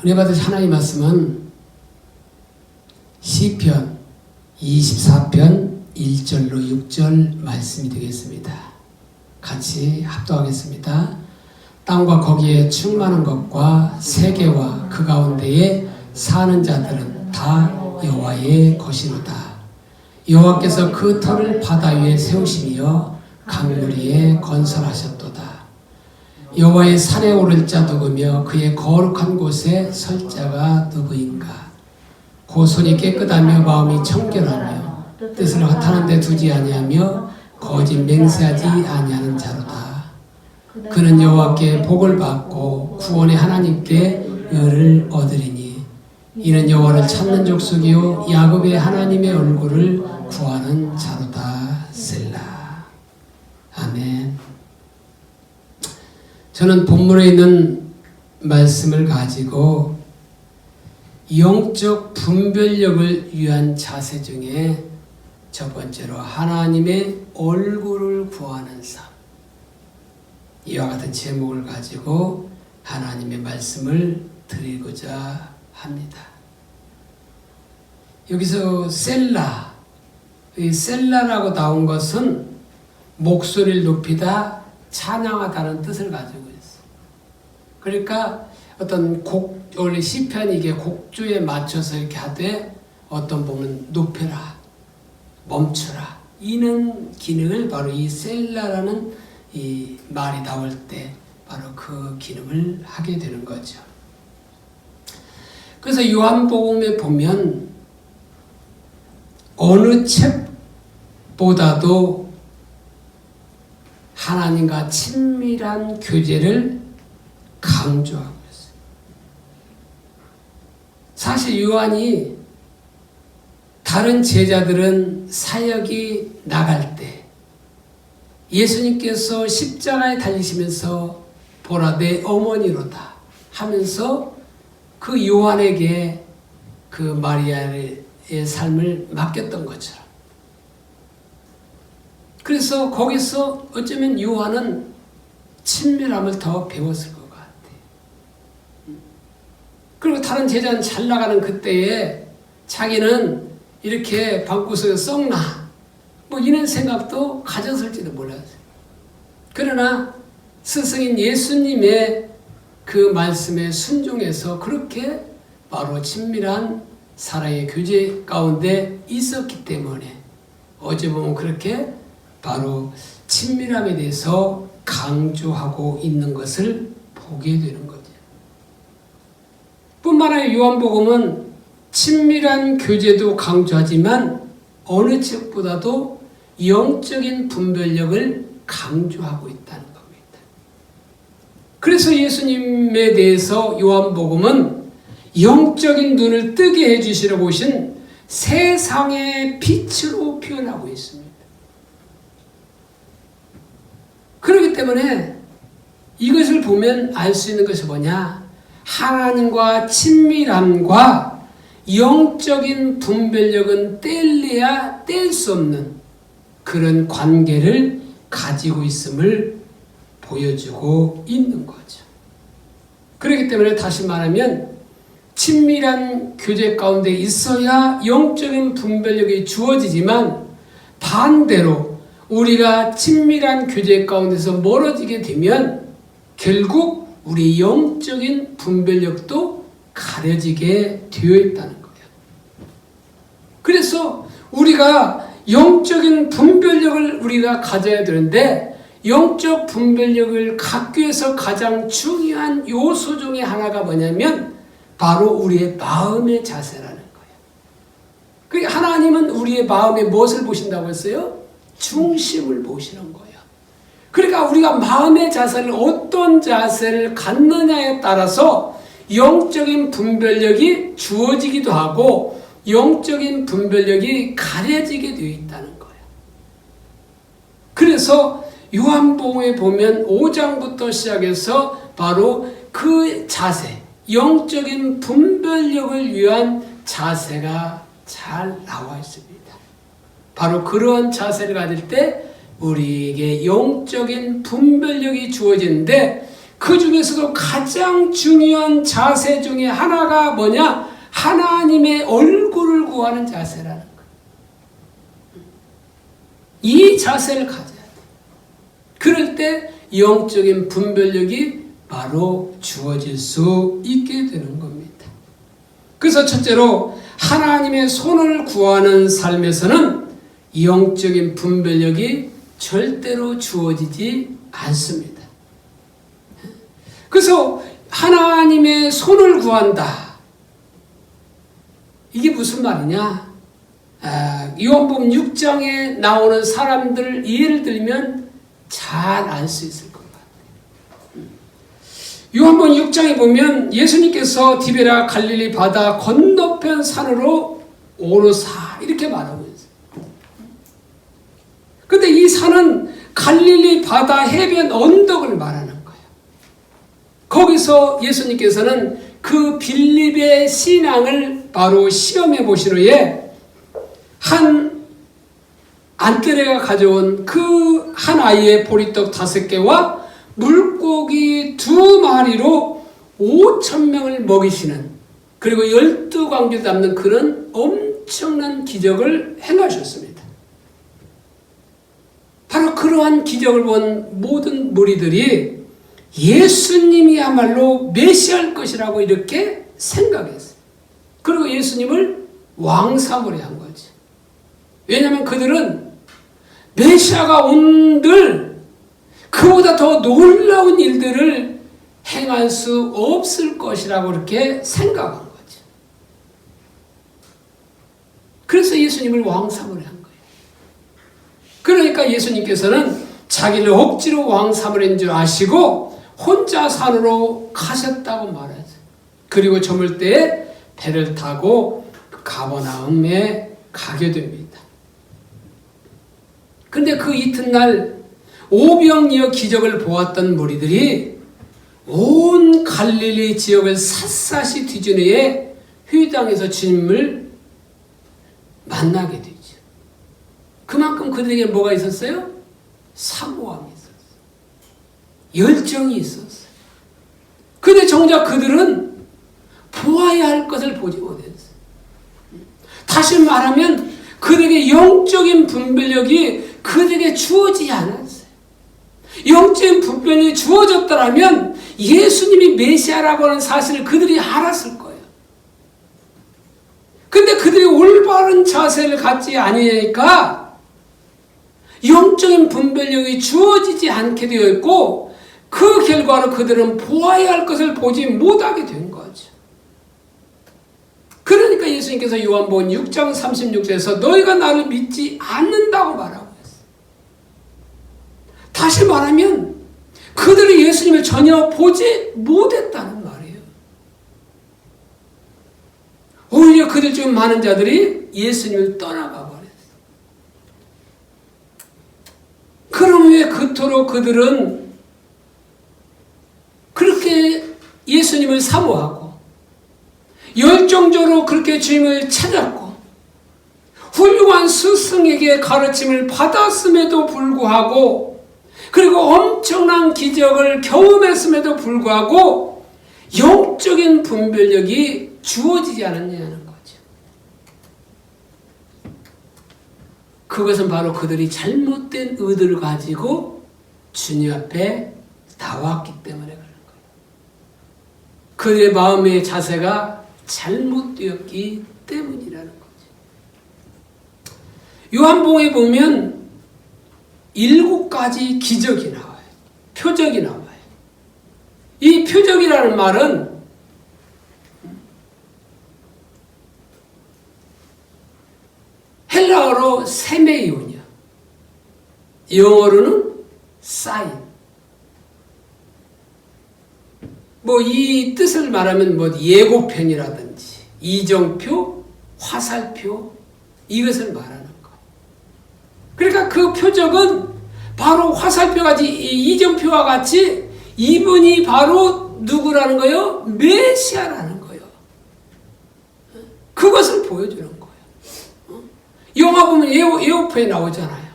은혜 받으신 하나님 말씀은 시편 24편 1절로 6절 말씀이 되겠습니다. 같이 합독하겠습니다. 땅과 거기에 충만한 것과 세계와 그 가운데에 사는 자들은 다 여호와의 것이로다. 여호와께서 그 터를 바다 위에 세우시며 강물 위에 건설하셨도다. 여호와의 산에 오를 자 누구며 그의 거룩한 곳에 설 자가 누구인가? 그 손이 깨끗하며 마음이 청결하며 뜻을 허탄한 데 두지 아니하며 거짓 맹세하지 아니하는 자로다. 그는 여호와께 복을 받고 구원의 하나님께 의를 얻으리니 이는 여호와를 찾는 족속이요 야곱의 하나님의 얼굴을 구하는 자로다. 셀라. 아멘. 저는 본문에 있는 말씀을 가지고 영적 분별력을 위한 자세 중에 첫 번째로 하나님의 얼굴을 구하는 삶, 이와 같은 제목을 가지고 하나님의 말씀을 드리고자 합니다. 여기서 셀라, 이 셀라라고 나온 것은 목소리를 높이다, 찬양하다는 뜻을 가지고 있어요. 그러니까 어떤 원래 시편이 이게 곡조에 맞춰서 이렇게 하되 어떤 부분은 높여라, 멈춰라, 이는 기능을 바로 이 셀라라는 이 말이 나올 때 바로 그 기능을 하게 되는 거죠. 그래서 요한복음에 보면 어느 책보다도 하나님과 친밀한 교제를 강조하고 있어요. 사실 요한이 다른 제자들은 사역이 나갈 때 예수님께서 십자가에 달리시면서 보라 내 어머니로다 하면서 그 요한에게 그 마리아의 삶을 맡겼던 것처럼, 그래서 거기서 어쩌면 요한은 친밀함을 더 배웠을 것 같아요. 그리고 다른 제자는 잘 나가는 그때에 자기는 이렇게 방구석에 썩나 뭐 이런 생각도 가졌을지도 몰랐어요. 그러나 스승인 예수님의 그 말씀에 순종해서 그렇게 바로 친밀한 사랑의 교제 가운데 있었기 때문에 어제 보면 그렇게 바로 친밀함에 대해서 강조하고 있는 것을 보게 되는 거죠. 뿐만 아니라 요한복음은 친밀한 교제도 강조하지만 어느 책보다도 영적인 분별력을 강조하고 있다는 겁니다. 그래서 예수님에 대해서 요한복음은 영적인 눈을 뜨게 해주시려고 오신 세상의 빛으로 표현하고 있습니다. 그렇기 때문에 이것을 보면 알 수 있는 것이 뭐냐? 하나님과 친밀함과 영적인 분별력은 뗄래야 뗄 수 없는 그런 관계를 가지고 있음을 보여주고 있는 거죠. 그렇기 때문에 다시 말하면 친밀한 교제 가운데 있어야 영적인 분별력이 주어지지만 반대로 우리가 친밀한 교제 가운데서 멀어지게 되면 결국 우리 영적인 분별력도 가려지게 되어 있다는 거예요. 그래서 우리가 영적인 분별력을 우리가 가져야 되는데 영적 분별력을 갖기 위해서 가장 중요한 요소 중에 하나가 뭐냐면 바로 우리의 마음의 자세라는 거예요. 그러니까 하나님은 우리의 마음에 무엇을 보신다고 했어요? 중심을 보시는 거예요. 그러니까 우리가 마음의 자세를 어떤 자세를 갖느냐에 따라서 영적인 분별력이 주어지기도 하고 영적인 분별력이 가려지게 되어 있다는 거예요. 그래서 요한복음에 보면 5장부터 시작해서 바로 그 자세, 영적인 분별력을 위한 자세가 잘 나와 있습니다. 바로 그러한 자세를 가질 때 우리에게 영적인 분별력이 주어지는데 그 중에서도 가장 중요한 자세 중에 하나가 뭐냐? 하나님의 얼굴을 구하는 자세라는 거예요. 이 자세를 가져야 돼. 그럴 때 영적인 분별력이 바로 주어질 수 있게 되는 겁니다. 그래서 첫째로 하나님의 손을 구하는 삶에서는 영적인 분별력이 절대로 주어지지 않습니다. 그래서 하나님의 손을 구한다. 이게 무슨 말이냐? 요한복음 6장에 나오는 사람들 예를 들면 잘 알 수 있을 것 같아요. 요한복음 6장에 보면 예수님께서 디베라 갈릴리 바다 건너편 산으로 오르사 이렇게 말하고 있어요. 근데 이 산은 갈릴리 바다 해변 언덕을 말하는 거예요. 거기서 예수님께서는 그 빌립의 신앙을 바로 시험해 보신 후에 한 안드레가 가져온 그 한 아이의 보리떡 5개와 물고기 2마리로 5,000명을 먹이시는, 그리고 12광주 담는 그런 엄청난 기적을 행하셨습니다. 바로 그러한 기적을 본 모든 무리들이 예수님이야말로 메시아일 것이라고 이렇게 생각했어요. 그리고 예수님을 왕삼으로 한 거지. 왜냐하면 그들은 메시아가 온들 그보다 더 놀라운 일들을 행할 수 없을 것이라고 그렇게 생각한 거죠. 그래서 예수님을 왕삼으로 한 거예요. 그러니까 예수님께서는 자기를 억지로 왕삼으로 한 줄 아시고 혼자 산으로 가셨다고 말하죠. 그리고 저물 때에 배를 타고 가버나움에 가게 됩니다. 근데 그 이튿날 오병이어 기적을 보았던 무리들이 온 갈릴리 지역을 샅샅이 뒤진 후에 회당에서 주님을 만나게 되죠. 그만큼 그들에게 뭐가 있었어요? 사모함이 있었어요. 열정이 있었어요. 근데 정작 그들은 보아야 할 것을 보지 못했어요. 다시 말하면 그들에게 영적인 분별력이 그들에게 주어지지 않았어요. 영적인 분별력이 주어졌더라면 예수님이 메시아라고 하는 사실을 그들이 알았을 거예요. 근데 그들이 올바른 자세를 갖지 아니하니까 영적인 분별력이 주어지지 않게 되어 있고, 그 결과로 그들은 보아야 할 것을 보지 못하게 된 거죠. 그러니까 예수님께서 요한복음 6장 36절에서 너희가 나를 믿지 않는다고 말하고 있어요. 다시 말하면 그들이 예수님을 전혀 보지 못했다는 말이에요. 오히려 그들 중 많은 자들이 예수님을 떠나가 버렸어요. 그럼 왜 그토록 그들은 그렇게 예수님을 사모하고 열정적으로 그렇게 주님을 찾았고 훌륭한 스승에게 가르침을 받았음에도 불구하고, 그리고 엄청난 기적을 경험했음에도 불구하고 영적인 분별력이 주어지지 않았냐는 거죠. 그것은 바로 그들이 잘못된 의도를 가지고 주님 앞에 나왔기 때문에 그런 거예요. 그들의 마음의 자세가 잘못되었기 때문이라는 거죠. 요한복음에 보면 7가지 기적이 나와요. 표적이 나와요. 이 표적이라는 말은 헬라어로 세메이온이야. 영어로는 사인. 이 뜻을 말하면 예고편이라든지 이정표, 화살표, 이것을 말하는 거. 그러니까 그 표적은 바로 화살표같이, 이정표와 같이 이분이 바로 누구라는 거예요? 메시아라는 거예요. 그것을 보여주는 거예요. 영화 보면 예고편에 나오잖아요.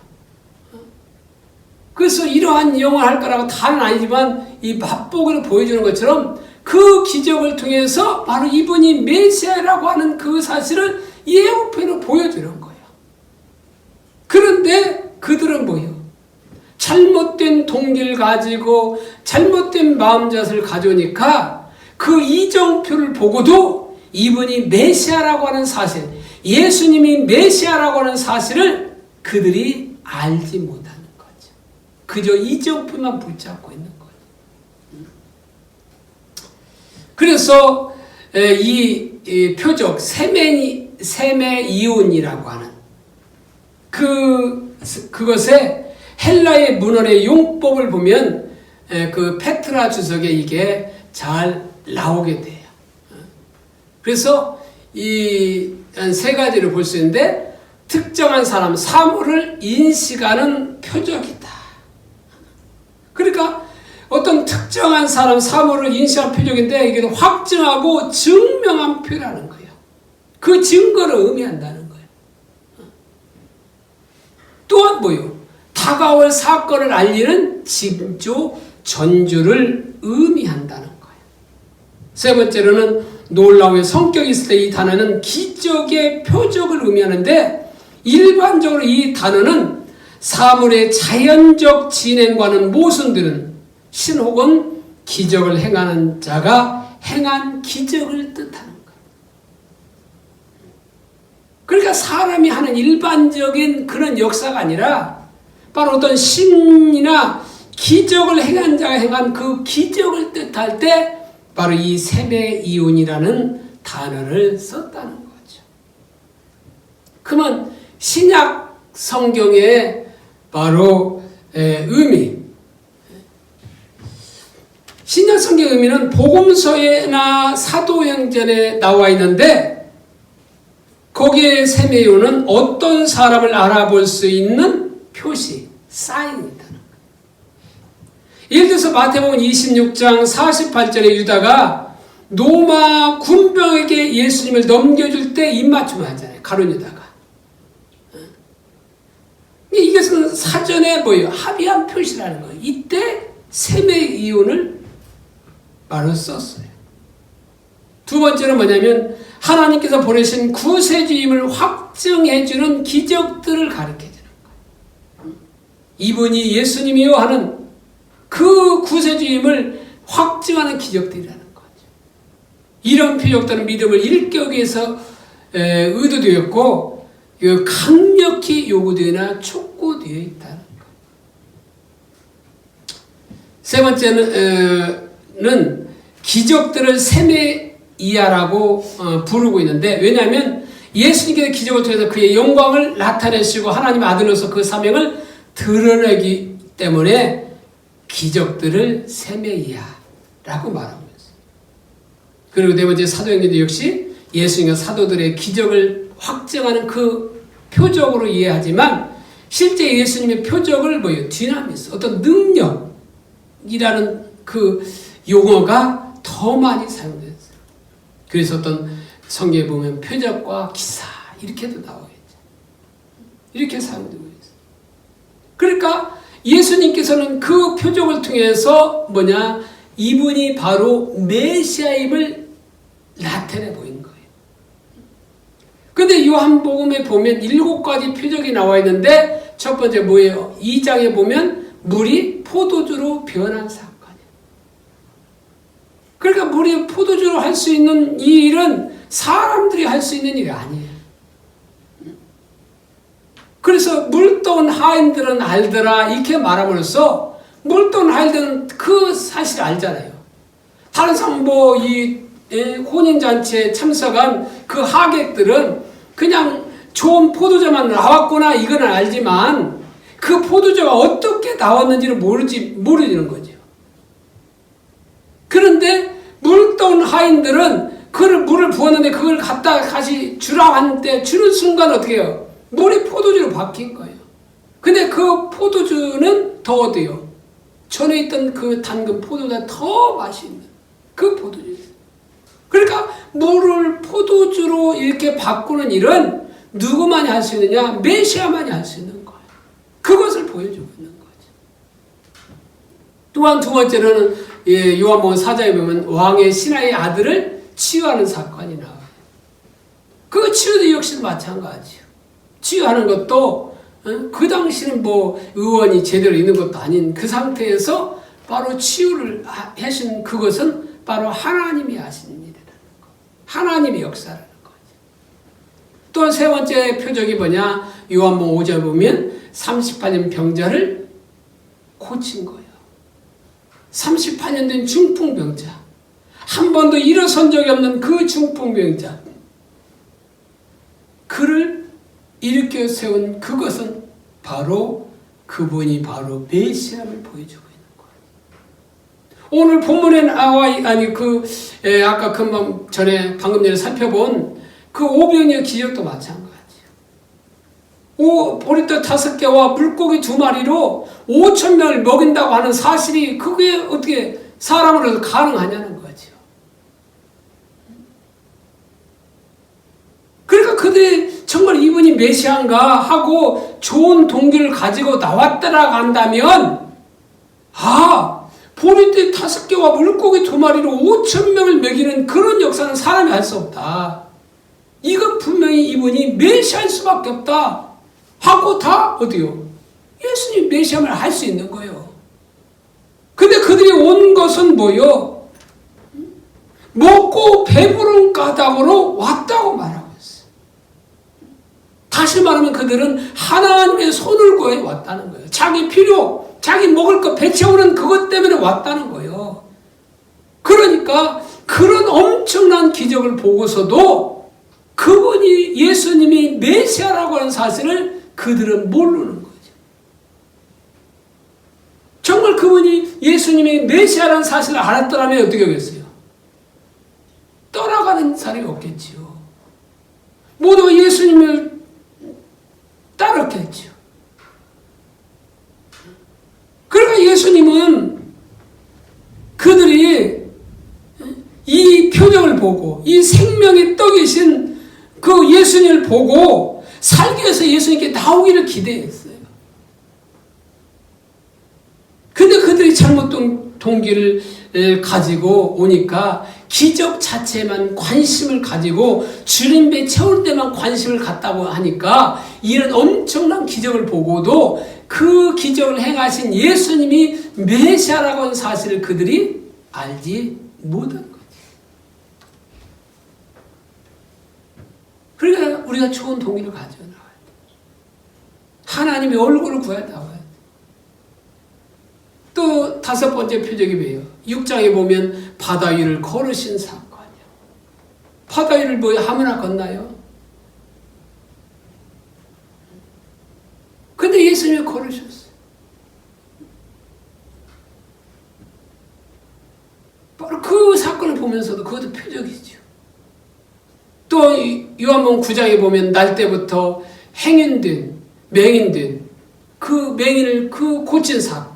그래서 이러한 영을 할 거라고 다는 아니지만 이 맛보기로 보여주는 것처럼 그 기적을 통해서 바로 이분이 메시아라고 하는 그 사실을 예고편으로 보여주는 거예요. 그런데 그들은 뭐예요? 잘못된 동기를 가지고 잘못된 마음자세를 가져오니까 그 이정표를 보고도 이분이 메시아라고 하는 사실, 예수님이 메시아라고 하는 사실을 그들이 알지 못하는 거죠. 그저 이정표만 붙잡고 있는 거예요. 그래서 이 표적 세메이온이라고 하는 그것에 헬라의 문헌의 용법을 보면 그 페트라 주석에 이게 잘 나오게 돼요. 그래서 이 세 가지를 볼 수 있는데, 특정한 사람, 사물을 인식하는 표적이다. 그러니까 어떤 특정한 사람, 사물을 인식한 표적인데 이게 확증하고 증명한 표라는 거예요. 그 증거를 의미한다는 거예요. 또한 뭐요? 다가올 사건을 알리는 징조, 전조를 의미한다는 거예요. 세 번째로는 놀라움의 성격이 있을 때 이 단어는 기적의 표적을 의미하는데, 일반적으로 이 단어는 사물의 자연적 진행과는 모순되는 신 혹은 기적을 행하는 자가 행한 기적을 뜻하는 거예요. 그러니까 사람이 하는 일반적인 그런 역사가 아니라 바로 어떤 신이나 기적을 행한 자가 행한 그 기적을 뜻할 때 바로 이 세메이온이라는 단어를 썼다는 거죠. 그러면 신약 성경의 바로 의미, 신약 성경 의미는 복음서에나 사도행전에 나와 있는데, 거기에 세메이온은 어떤 사람을 알아볼 수 있는 표시, 사인이다. 예를 들어서 마태복음 26장 48절에 유다가 로마 군병에게 예수님을 넘겨줄 때 입맞춤을 하잖아요. 가룟 유다가. 이것은 사전에 뭐예요? 합의한 표시라는 거예요. 이때 세메이온을 바로 썼어요. 두 번째는 뭐냐면 하나님께서 보내신 구세주임을 확증해주는 기적들을 가르쳐주는 거예요. 이분이 예수님이요 하는 그 구세주임을 확증하는 기적들이라는 거죠. 이런 표적들은 믿음을 일깨우기 위해서 의도되었고 강력히 요구되거나 촉구되어 있다는 것. 세 번째는 기적들을 세메이아라고 부르고 있는데, 왜냐하면 예수님께서 기적을 통해서 그의 영광을 나타내시고 하나님 아들로서 그 사명을 드러내기 때문에 기적들을 세메이아라고 말하고 있어요. 그리고 네 번째 사도행전도 역시 예수님과 사도들의 기적을 확증하는 그 표적으로 이해하지만, 실제 예수님의 표적을 뭐예요? 디나미스, 어떤 능력이라는 그 용어가 더 많이 사용됐어요. 그래서 어떤 성경에 보면 표적과 기사 이렇게도 나오겠죠. 이렇게 사용되고 있어요. 그러니까 예수님께서는 그 표적을 통해서 이분이 바로 메시아임을 나타내 보인 거예요. 근데 요한복음에 보면 7가지 표적이 나와 있는데, 첫 번째 뭐예요? 2장에 보면 물이 포도주로 변한 사건이에요. 그러니까 물이 포도주로 할 수 있는 이 일은 사람들이 할 수 있는 일이 아니에요. 그래서 물돈 하인들은 알더라 이렇게 말함으로써, 물돈 하인들은 그 사실 알잖아요. 다른 사람 이 혼인잔치에 참석한 그 하객들은 그냥 좋은 포도주만 나왔구나 이건 알지만 그 포도주가 어떻게 나왔는지를 모르는 거죠. 그런데 물돈 하인들은 그 물을 부었는데 그걸 갖다 다시 주라고 하는데 주는 순간 어떻게 해요? 물이 포도주로 바뀐 거예요. 근데 그 포도주는 더 어때요? 전에 있던 그 당근 포도보다 더 맛있는 그 포도주. 그러니까 물을 포도주로 이렇게 바꾸는 일은 누구만이 할 수 있느냐? 메시아만이 할 수 있는 거예요. 그것을 보여주고 있는 거죠. 또한 두 번째로는 요한복음 4장에 보면 왕의 신하의 아들을 치유하는 사건이 나와요. 그 치유도 역시 마찬가지예요. 치유하는 것도 그 당시는 뭐 의원이 제대로 있는 것도 아닌 그 상태에서 바로 치유를 하신 그것은 바로 하나님이 하신 일이라는 거. 하나님의 역사라는 거죠. 또 세 번째 표적이 뭐냐? 요한복음 5장에 보면 38년 병자를 고친 거예요. 38년 된 중풍병자. 한 번도 일어선 적이 없는 그 중풍병자. 그를 일으켜 세운 그것은 바로 그분이 바로 메시아를 보여주고 있는 거예요. 오늘 본문에 아까 금방 전에 방금 전에 살펴본 그 오병이어 기적도 마찬가지예요. 보리떡 5개와 물고기 2마리로 5,000명을 먹인다고 하는 사실이 그게 어떻게 사람으로서 가능하냐는 거죠. 그러니까 그들이 정말 이분이 메시아인가 하고 좋은 동기를 가지고 나왔다라고 한다면 보리떡 5개와 물고기 2마리로 5,000명을 먹이는 그런 역사는 사람이 할 수 없다. 이건 분명히 이분이 메시아일 수밖에 없다. 하고 다 어디요? 예수님 메시아를 할 수 있는 거예요. 근데 그들이 온 것은 뭐요? 먹고 배부른 까닭으로 왔다고 말하고 있어요. 다시 말하면 그들은 하나님의 손을 구해 왔다는 거예요. 자기 필요, 자기 먹을 거 배 채우는 그것 때문에 왔다는 거예요. 그러니까 그런 엄청난 기적을 보고서도 그분이 예수님이 메시아라고 하는 사실을 그들은 모르는 거죠. 정말 그분이 예수님이 메시아라는 사실을 알았더라면 어떻게 하겠어요? 떠나가는 사람이 없겠지요. 모두가 예수님을 따랐겠죠. 그러니까 예수님은 그들이 이 표적을 보고 이 생명의 떡이신 그 예수님을 보고 살기 위해서 예수님께 나오기를 기대했어요. 근데 그들이 잘못 동기를 가지고 오니까 기적 자체에만 관심을 가지고 주님 배 채울 때만 관심을 갖다고 하니까 이런 엄청난 기적을 보고도 그 기적을 행하신 예수님이 메시아라고 하는 사실을 그들이 알지 못한 거죠. 그러니까 우리가 좋은 동기를 가지고 나와야 돼. 하나님의 얼굴을 구해 나와야 돼. 또 5번째 표적이 뭐예요? 6장에 보면 바다 위를 걸으신 사건이요. 바다 위를 뭐 아무나 건나요? 근데 예수님이 걸으셨어요. 바로 그 사건을 보면서도 그것도 표적이죠. 또 요한복음 9장에 보면 날 때부터 행인된 맹인된 그 맹인을 고친 사건.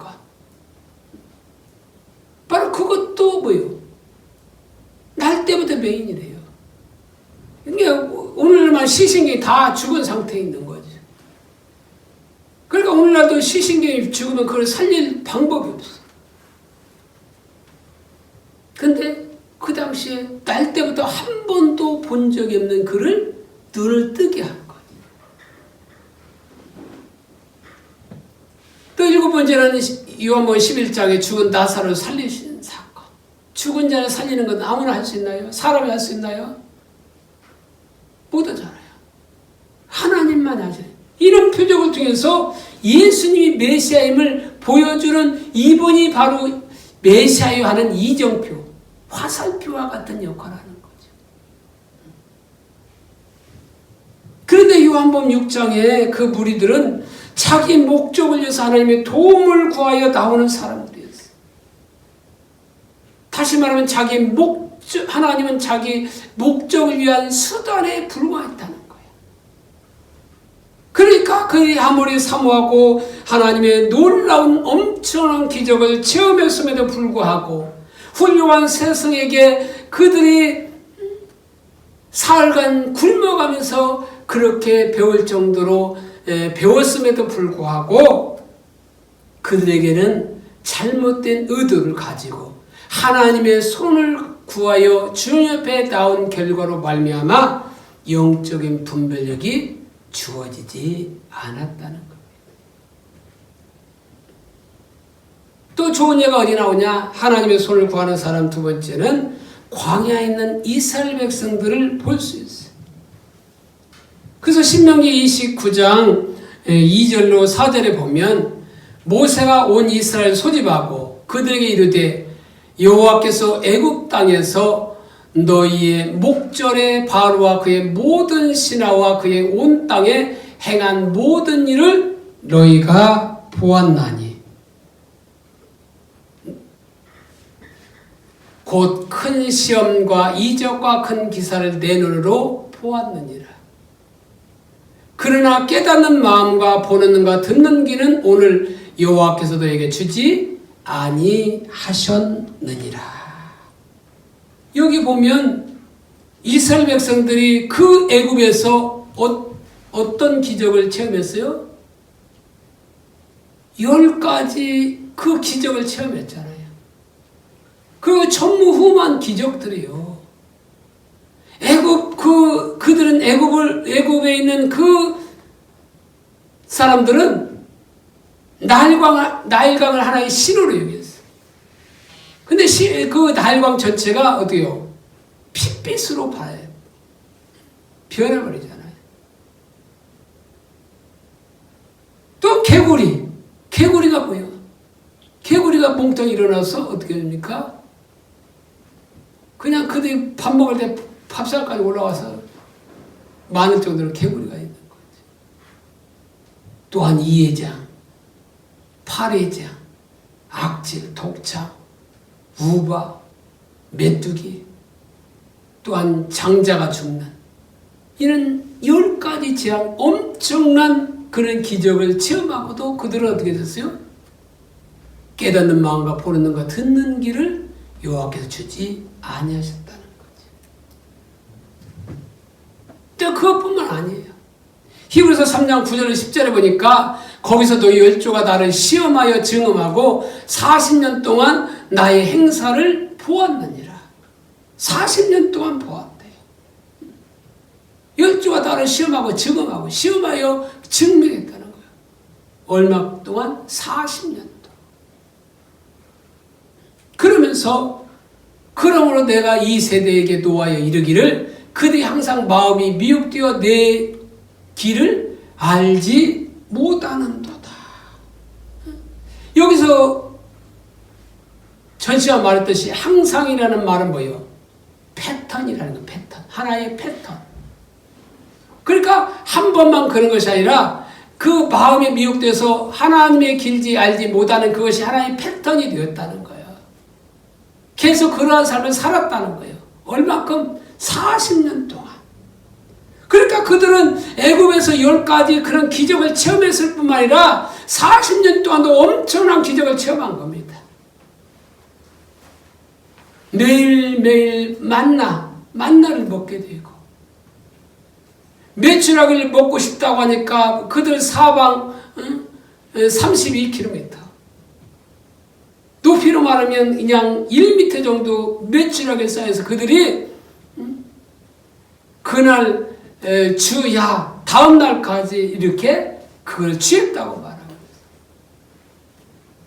바로 그것도 뭐예요? 날 때부터 맹인이래요. 그러니까 오늘만 시신경이 다 죽은 상태에 있는 거죠. 그러니까 오늘날도 시신경이 죽으면 그걸 살릴 방법이 없어. 근데 그 당시에 날 때부터 한 번도 본 적이 없는 그를 눈을 뜨게 한 거예요. 또 7번째는 요한복음 11장에 죽은 나사로를 살리신 사건. 죽은 자를 살리는 건 아무나 할 수 있나요? 사람이 할 수 있나요? 못 하잖아요. 하나님만 하죠. 이런 표적을 통해서 예수님이 메시아임을 보여주는 이분이 바로 메시아요 하는 이정표, 화살표와 같은 역할을 하는 거죠. 그런데 요한복음 6장에 그 무리들은 자기 목적을 위해서 하나님의 도움을 구하여 나오는 사람들이었어요. 다시 말하면 하나님은 자기 목적을 위한 수단에 불과했다는 거예요. 그러니까 그들이 아무리 사모하고 하나님의 놀라운 엄청난 기적을 체험했음에도 불구하고 훌륭한 스승에게 그들이 사흘간 굶어가면서 그렇게 배울 정도로 배웠음에도 불구하고 그들에게는 잘못된 의도를 가지고 하나님의 손을 구하여 주님 옆에 나온 결과로 말미암아 영적인 분별력이 주어지지 않았다는 겁니다. 또 좋은 예가 어디 나오냐? 하나님의 손을 구하는 사람 두 번째는 광야에 있는 이스라엘 백성들을 볼 수 있어요. 그래서 신명기 29장 2절로 4절에 보면 모세가 온 이스라엘 소집하고 그들에게 이르되 여호와께서 애굽 땅에서 너희의 목전에 바로와 그의 모든 신하와 그의 온 땅에 행한 모든 일을 너희가 보았나니 곧 큰 시험과 이적과 큰 기사를 내 눈으로 보았느니라. 그러나 깨닫는 마음과 보는 눈과 듣는 귀는 오늘 여호와께서 너에게 주지 아니하셨느니라. 여기 보면 이스라엘 백성들이 그 애굽에서 어떤 기적을 체험했어요? 10가지 그 기적을 체험했잖아요. 그 전무후무한 기적들이요. 그들은 애굽에 있는 그 사람들은 나일강을 하나의 신호로 여겼어요. 근데 그 나일강 전체가 어때요? 핏빛으로 변해버리잖아요. 또 개구리가 뭐예요? 개구리가 몽땅 일어나서 어떻게 됩니까? 그냥 그들이 밥 먹을 때 밥상까지 올라와서 많을 정도로 개구리가 있는 거죠. 또한 이해장, 파래장, 악질, 독창, 우바, 메뚜기, 또한 장자가 죽는 이런 10가지 재앙 엄청난 그런 기적을 체험하고도 그들은 어떻게 됐어요? 깨닫는 마음과 보는 눈과 듣는 귀를 여호와께서 주지 아니하셨다는 거지. 또 그것뿐만 아니에요. 히브리서 3장 9절 10절에 보니까 거기서 너희 열조가 나를 시험하여 증험하고 40년 동안 나의 행사를 보았느니라. 40년 동안 보았대요. 열조가 나를 시험하고 증험하고 시험하여 증명했다는 거예요. 얼마 동안? 40년 동안. 그러면서 그러므로 내가 이 세대에게 노하여 이르기를 그들이 항상 마음이 미혹되어 내 길을 알지 못하는도다. 여기서 전시가 말했듯이 항상이라는 말은 뭐예요? 패턴이라는 거, 패턴. 하나의 패턴. 그러니까 한 번만 그런 것이 아니라 그 마음에 미혹돼서 하나님의 길지 알지 못하는 그것이 하나의 패턴이 되었다는 거예요. 계속 그러한 삶을 살았다는 거예요. 얼마큼? 40년 동안. 그러니까 그들은 애굽에서 10가지 그런 기적을 체험했을 뿐만 아니라 40년 동안도 엄청난 기적을 체험한 겁니다. 매일매일 만나를 먹게 되고 메추라기를 먹고 싶다고 하니까 그들 사방 32km 높이로 말하면 그냥 1m 정도 메추라기 쌓여서 그들이 그날 주야 다음 날까지 이렇게 그걸 취했다고 말합니다.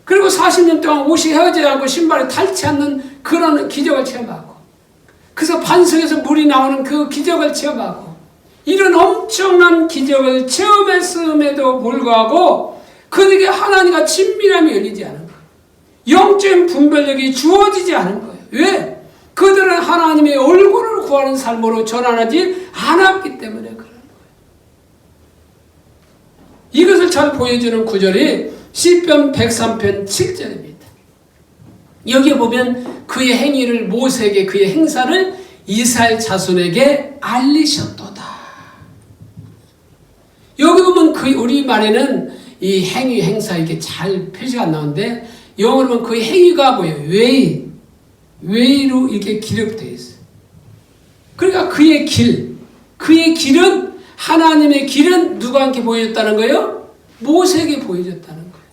그리고 40년 동안 옷이 헤어지지 않고 신발이 닳지 않는 그런 기적을 체험하고 그래서 반석에서 물이 나오는 그 기적을 체험하고 이런 엄청난 기적을 체험했음에도 불구하고 그들에게 하나님과 친밀함이 열리지 않은 거예요. 영적인 분별력이 주어지지 않은 거예요. 왜? 그들은 하나님의 얼굴을 구하는 삶으로 전환하지 않았기 때문에 그런 거예요. 이것을 잘 보여주는 구절이 시편 103편 7절입니다. 여기에 보면 그의 행위를 모세에게 그의 행사를 이스라엘 자손에게 알리셨도다. 여기 보면 그 우리말에는 이 행위, 행사 이렇게 잘 표시가 안 나오는데 영어로 보면 그 행위가 뭐예요? way로 이렇게 기록되어 있어요. 그러니까 그의 길은 하나님의 길은 누구한테 보여줬다는 거예요? 모세에게 보여줬다는 거예요.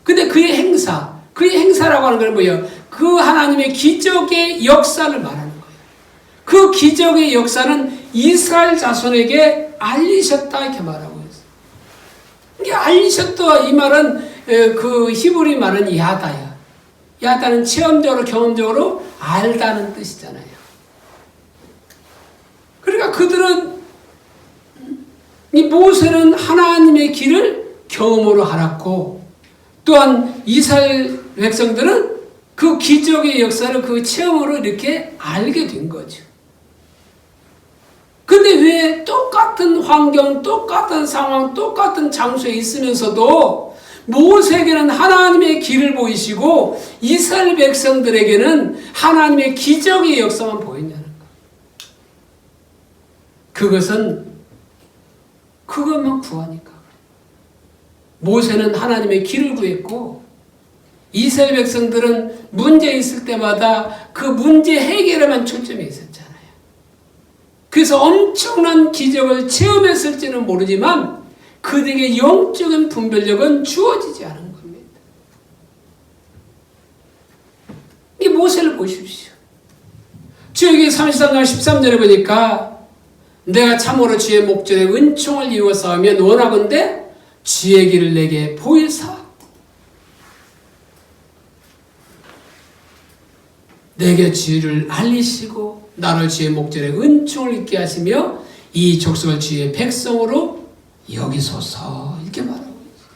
근데 그의 행사, 그 행사라고 하는 건 뭐예요? 그 하나님의 기적의 역사를 말하는 거예요. 그 기적의 역사는 이스라엘 자손에게 알리셨다 이렇게 말하고 있어요. 이게 알리셨다 이 말은 그 히브리 말은 야다야. 야다는 체험적으로 경험적으로 알다는 뜻이잖아요. 그러니까 그들은 이 모세는 하나님의 길을 경험으로 알았고 또한 이스라엘 백성들은 그 기적의 역사를 그 체험으로 이렇게 알게 된 거죠. 근데 왜 똑같은 환경, 똑같은 상황, 똑같은 장소에 있으면서도 모세에게는 하나님의 길을 보이시고 이스라엘 백성들에게는 하나님의 기적의 역사만 보였냐는 거예요. 그것만 구하니까. 모세는 하나님의 길을 구했고 이스라엘 백성들은 문제 있을 때마다 그 문제 해결에만 초점이 있었잖아요. 그래서 엄청난 기적을 체험했을지는 모르지만 그들에게 영적인 분별력은 주어지지 않은 겁니다. 이 모세를 보십시오. 주역이 33장 13절에 보니까 내가 참으로 주의 목전에 은총을 이루어 싸우면 원하건대 주의 길을 내게 보이사 내게 주를 알리시고 나를 주의 목전에 은총을 있게 하시며 이 족속을 주의 백성으로 여기소서 이렇게 말하고 있어요.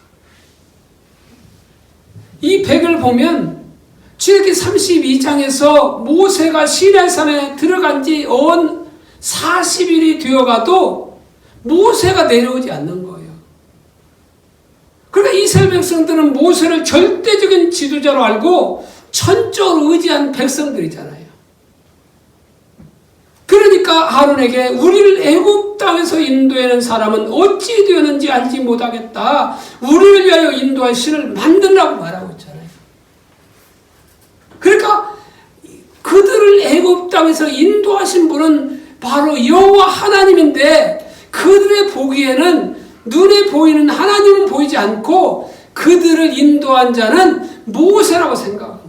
이 백을 보면 출애굽기 32장에서 모세가 시내산에 들어간 지 온 40일이 되어가도 모세가 내려오지 않는 거예요. 그러니까 이스라엘 백성들은 모세를 절대적인 지도자로 알고 천적으로 의지한 백성들이잖아요. 그러니까 아론에게 우리를 애굽 땅에서 인도하는 사람은 어찌 되었는지 알지 못하겠다. 우리를 위하여 인도할 신을 만들라고 말하고 있잖아요. 그러니까 그들을 애굽 땅에서 인도하신 분은 바로 여호와 하나님인데 그들의 보기에는 눈에 보이는 하나님은 보이지 않고 그들을 인도한 자는 모세라고 생각한 거예요.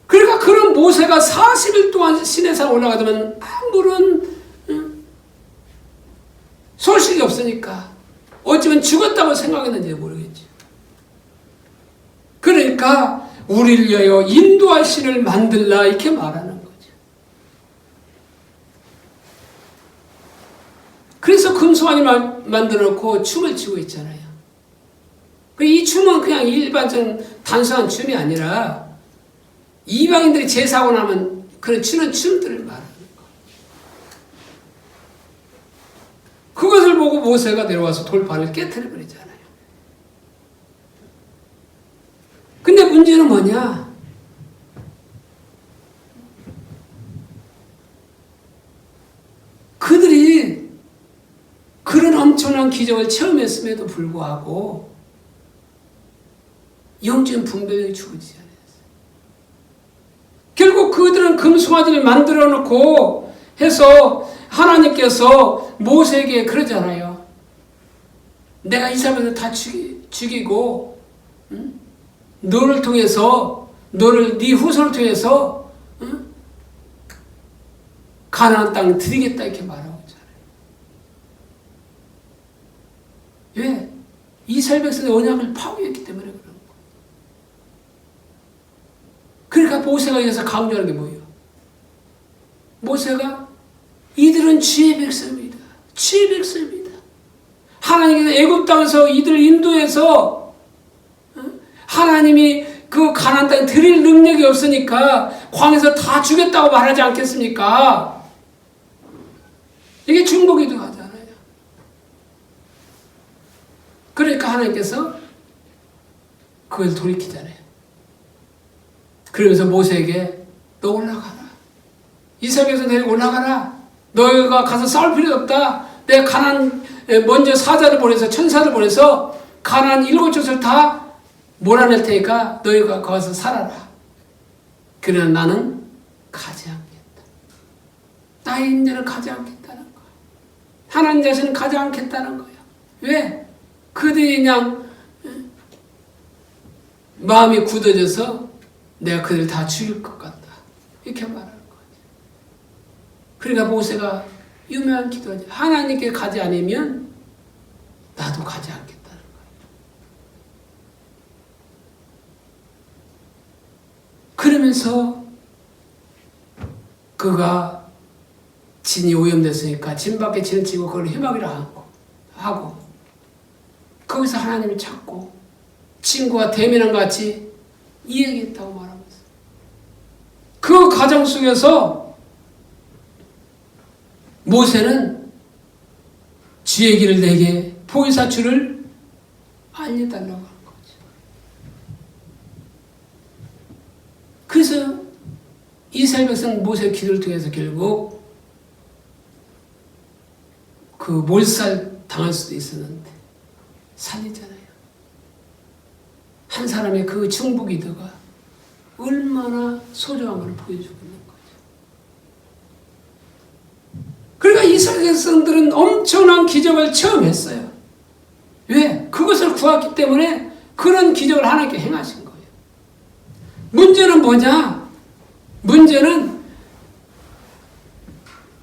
그러니까 그런 모세가 40일 동안 시내산 올라가더만 아무런 소식이 없으니까 어쩌면 죽었다고 생각했는지 모르겠죠. 그러니까 우리를 위하여 인도할 신을 만들라 이렇게 말하는 거죠. 그래서 금송아지 만들어 놓고 춤을 추고 있잖아요. 이 춤은 그냥 일반적 단순한 춤이 아니라 이방인들이 제사하고 나면 그런 추는 춤들을 말하는 거. 그것을 보고 모세가 내려와서 돌판을 깨트려 버리잖아요. 근데 문제는 뭐냐? 그들이 그런 엄청난 기적을 체험했음에도 불구하고 영적인 분별력이 주어지지 않았어요. 결국 그들은 금송아지를 만들어 놓고 해서 하나님께서 모세에게 그러잖아요. 내가 이 사람들 다 죽이고 너를 통해서 네 후손을 통해서 가나안 땅 드리겠다 이렇게 말하고 있잖아요. 왜? 이스라엘 백성의 언약을 파괴했기 때문에 그런 거예요. 그러니까 모세가 여기서 강조하는 게 뭐예요? 모세가 이들은 주의 백성입니다. 주의 백성입니다. 하나님께서 애굽 땅에서 이들을 인도해서 하나님이 그 가나안 땅에 드릴 능력이 없으니까 광에서 다 죽였다고 말하지 않겠습니까? 이게 중보기도 하잖아요. 그러니까 하나님께서 그걸 돌이키잖아요. 그러면서 모세에게 너 올라가라. 이스라엘에서 내리고 올라가라. 너희가 가서 싸울 필요 없다. 내가 가나안 먼저 사자를 보내서 천사를 보내서 가나안 7족을 다 몰아낼 테니까 너희가 거기서 살아라. 그러나 나는 가지 않겠다. 나의 임재는 가지 않겠다는 거야. 하나님 자신은 가지 않겠다는 거야. 왜? 그들이 그냥 마음이 굳어져서 내가 그들 다 죽일 것 같다. 이렇게 말하는 거예요. 그러니까 모세가 유명한 기도하지. 하나님께 가지 않으면 나도 가지 않겠다는 거예요. 그러면서 그가 진이 오염됐으니까 진 밖에 진을 치고 그걸 해막이라 하고 거기서 하나님을 찾고 친구와 대면한 같이 이야기했다고 말하면서 그 과정 속에서 모세는 주의 길을 내게 보이사 주를 알려달라고 하는 거죠. 그래서 이스라엘 백성 모세 기도를 통해서 결국 그 몰살 당할 수도 있었는데 살리잖아요. 한 사람의 그 중보 기도가 얼마나 소중함을 보여주고 있는 거죠. 그러니까 이스라엘 백성들은 엄청난 기적을 처음 했어요. 왜? 그것을 구했기 때문에 그런 기적을 하나님께 행하신 거예요. 문제는 뭐냐? 문제는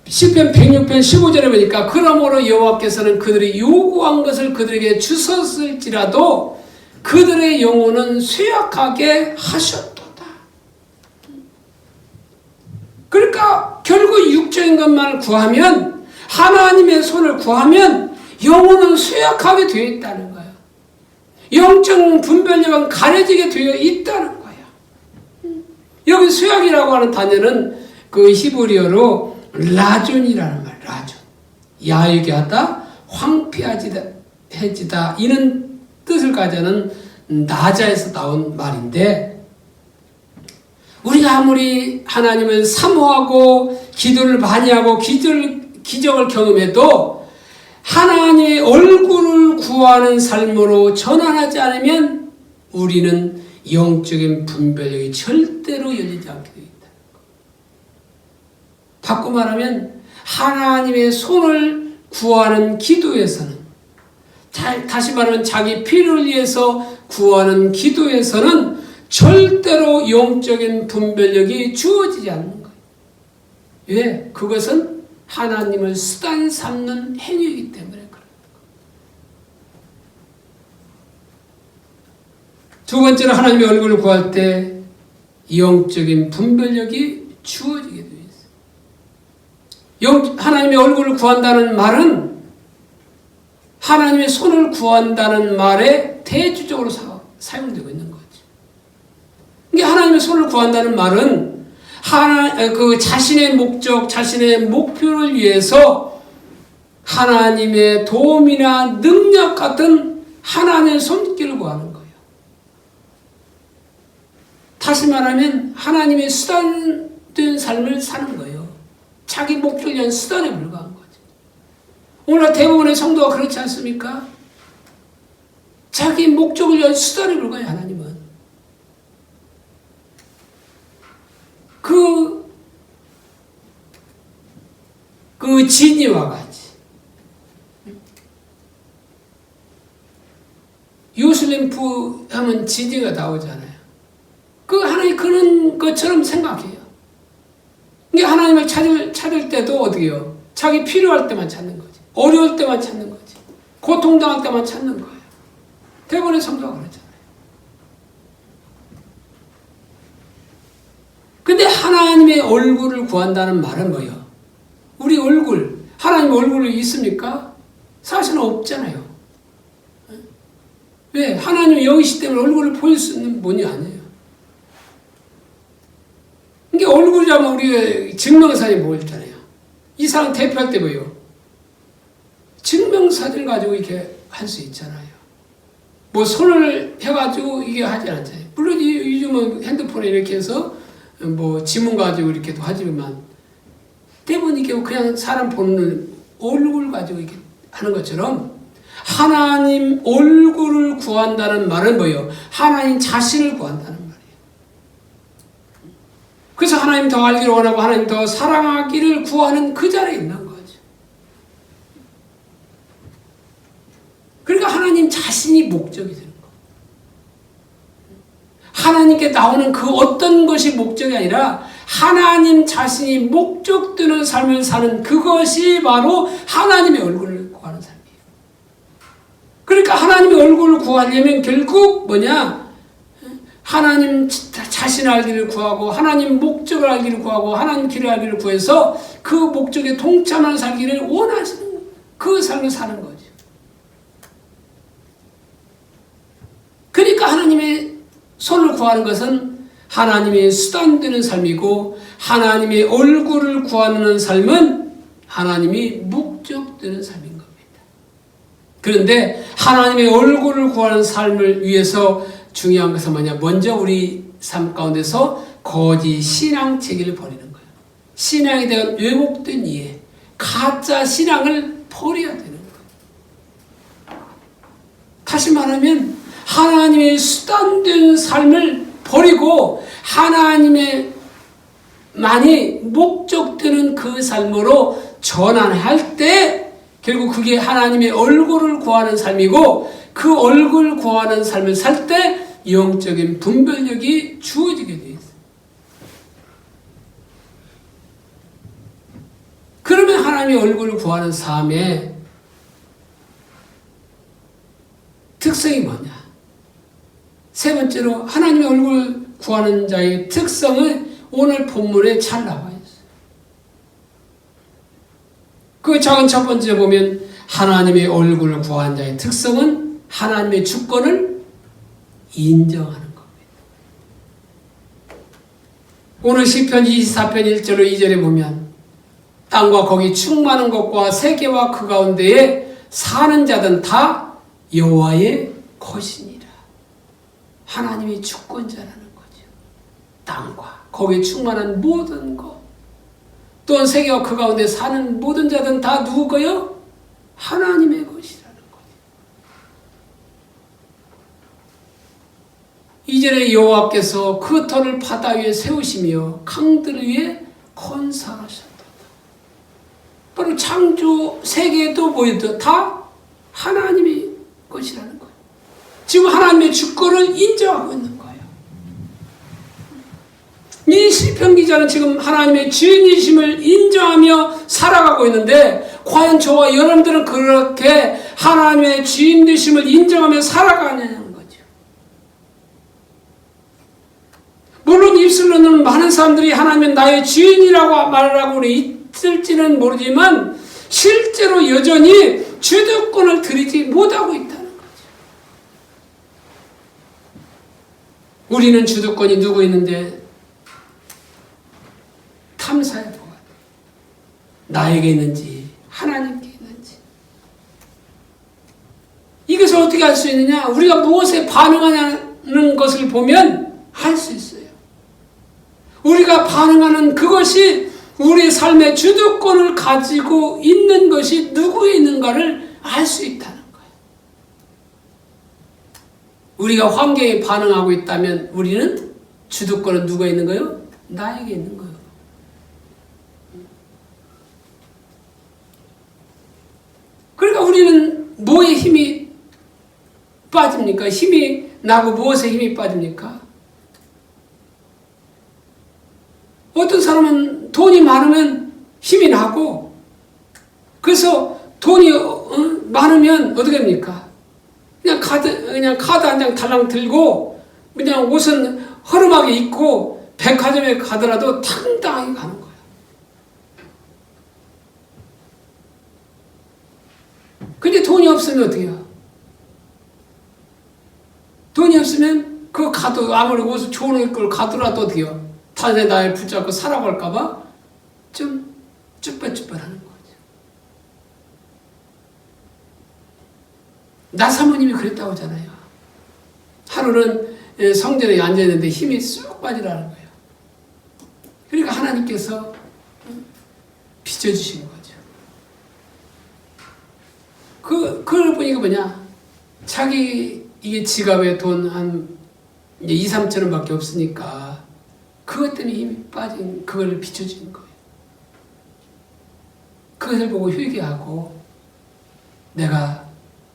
시편 106편 15절에 보니까 그러므로 여호와께서는 그들이 요구한 것을 그들에게 주셨을지라도 그들의 영혼은 쇠약하게 하셨도다. 그러니까 결국 육적인 것만을 구하면 하나님의 손을 구하면 영혼은 쇠약하게 되어 있다는 거예요. 영적 분별력은 가려지게 되어 있다는 거예요. 여기 쇠약이라고 하는 단어는 그 히브리어로 라존이라는 말, 라존. 야유게 하다, 황폐해지다, 이런 뜻을 가져는 나자에서 나온 말인데, 우리가 아무리 하나님을 사모하고 기도를 많이 하고 기적을 경험해도 하나님의 얼굴을 구하는 삶으로 전환하지 않으면 우리는 영적인 분별력이 절대로 열리지 않게 되어 있다. 바꿔 말하면 하나님의 손을 구하는 기도에서는, 다시 말하면 자기 필요를 위해서 구하는 기도에서는 절대로 영적인 분별력이 주어지지 않는 거예요. 왜? 그것은 하나님을 수단 삼는 행위이기 때문에 그런 거예요. 두 번째로 하나님의 얼굴을 구할 때 영적인 분별력이 주어지게 되어 있어요. 하나님의 얼굴을 구한다는 말은 하나님의 손을 구한다는 말에 대주적으로 사용되고 있는 거죠. 그러니까 하나님의 손을 구한다는 말은 자신의 목적, 자신의 목표를 위해서 하나님의 도움이나 능력 같은 하나님의 손길을 구하는 거예요. 다시 말하면 하나님의 수단된 삶을 사는 거예요. 자기 목적을 위한 수단에 불과한 거죠. 오늘 대부분의 성도가 그렇지 않습니까? 자기 목적을 위한 수단에 불과해요, 하나님은. 그 진이와 같이 요슬림프 하면 진이가 나오잖아요. 그 하나님 그런 것처럼 생각해요. 이게 하나님을 찾을 때도 어떻게요? 자기 필요할 때만 찾는 거지. 어려울 때만 찾는 거지. 고통당할 때만 찾는 거예요. 대부분의 성도가 그렇잖아요. 근데 하나님의 얼굴을 구한다는 말은 뭐예요? 우리 얼굴, 하나님 얼굴이 있습니까? 사실은 없잖아요. 왜? 하나님이 영이시 때문에 얼굴을 보일 수 있는 분이 아니에요. 이게 얼굴이라면 우리가 증명사진이 보였잖아요. 이 사람 대표할 때 뭐예요? 증명사진을 가지고 이렇게 할 수 있잖아요. 뭐 손을 해가지고 이게 하지 않잖아요. 물론 요즘은 핸드폰에 이렇게 해서 뭐 지문 가지고 이렇게도 하지만 대부분 이게 그냥 사람 보는 얼굴 가지고 이렇게 하는 것처럼 하나님 얼굴을 구한다는 말은 뭐예요? 하나님 자신을 구한다는 말이에요. 그래서 하나님 더 알기를 원하고 하나님 더 사랑하기를 구하는 그 자리에 있는 거죠. 그러니까 하나님 자신이 목적이 되는 거예요. 하나님께 나오는 그 어떤 것이 목적이 아니라 하나님 자신이 목적되는 삶을 사는 그것이 바로 하나님의 얼굴을 구하는 삶이에요. 그러니까 하나님의 얼굴을 구하려면 결국 뭐냐? 하나님 자신을 알기를 구하고 하나님 목적을 알기를 구하고 하나님 길을 알기를 구해서 그 목적에 동참하는 살기를 원하시는 그 삶을 사는 거죠. 그러니까 하나님의 손을 구하는 것은 하나님의 수단되는 삶이고 하나님의 얼굴을 구하는 삶은 하나님이 목적되는 삶인 겁니다. 그런데 하나님의 얼굴을 구하는 삶을 위해서 중요한 것은 뭐냐? 먼저 우리 삶 가운데서 거짓 신앙 체계를 버리는 거예요. 신앙에 대한 왜곡된 이해, 가짜 신앙을 버려야 되는 거예요. 다시 말하면 하나님의 수단된 삶을 버리고 하나님의 만이 목적되는 그 삶으로 전환할 때 결국 그게 하나님의 얼굴을 구하는 삶이고 그 얼굴 구하는 삶을 살 때 영적인 분별력이 주어지게 되어 있어요. 그러면 하나님의 얼굴을 구하는 삶의 특성이 뭐냐? 세 번째로 하나님의 얼굴 구하는 자의 특성을 오늘 본문에 잘 나와 있어요. 그 작은 첫 번째 보면 하나님의 얼굴을 구하는 자의 특성은 하나님의 주권을 인정하는 겁니다. 오늘 시편 24편 1절로 2절에 보면 땅과 거기 충만한 것과 세계와 그 가운데에 사는 자든 다 여호와의 것이니라. 하나님이 주권자라는 거죠. 땅과 거기에 충만한 모든 것 또한 세계와 그 가운데 사는 모든 자들은 다 누구고요? 하나님의 것이라는 거죠. 2절에 여호와께서 그 터를 바다 위에 세우시며 강들 위에 건설하셨다. 바로 창조 세계도 뭐였다? 다 하나님의 것이라는 거예요. 지금 하나님의 주권을 인정하고 있는 거예요. 이 시편 기자는 지금 하나님의 주인이심을 인정하며 살아가고 있는데 과연 저와 여러분들은 그렇게 하나님의 주인 되심을 인정하며 살아가냐는 거죠. 물론 입술로는 많은 사람들이 하나님은 나의 주인이라고 말을 하고 있을지는 모르지만 실제로 여전히 주도권을 드리지 못하고 있다는 거죠. 우리는 주도권이 누구 있는데 탐사해 보아야 돼. 나에게 있는지 하나님께 있는지. 이것을 어떻게 알 수 있느냐? 우리가 무엇에 반응하냐는 것을 보면 알 수 있어요. 우리가 반응하는 그것이 우리의 삶의 주도권을 가지고 있는 것이 누구에 있는가를 알 수 있다는 거예요. 우리가 환경에 반응하고 있다면 우리는 주도권은 누구에 있는 거예요? 나에게 있는 거예요. 그러니까 우리는 뭐에 힘이 빠집니까? 힘이 나고 무엇에 힘이 빠집니까? 어떤 사람은 돈이 많으면 힘이 나고 그래서 돈이 많으면 어떻게 합니까? 그냥 카드 한 장 달랑 들고 그냥 옷은 허름하게 입고 백화점에 가더라도 당당하게 가는 거예요. 근데 돈이 없으면 어떻게 해요? 돈이 없으면 그 가도 아무리 옷을 좋은 걸 가더라도 어떻게 해요? 다른 애 나를 붙잡고 살아갈까봐 좀 쭈뼛쭈뼛하는 거죠. 나 사모님이 그랬다고 하잖아요. 하루는 성전에 앉아있는데 힘이 쑥 빠지라는 거예요. 그러니까 하나님께서 비춰주신 거죠. 그걸 보니까 뭐냐? 자기 이게 지갑에 돈 한 2, 3천 원밖에 없으니까 그것 때문에 힘이 빠진 그걸 비춰주는 거예요. 그것을 보고 회개하고 내가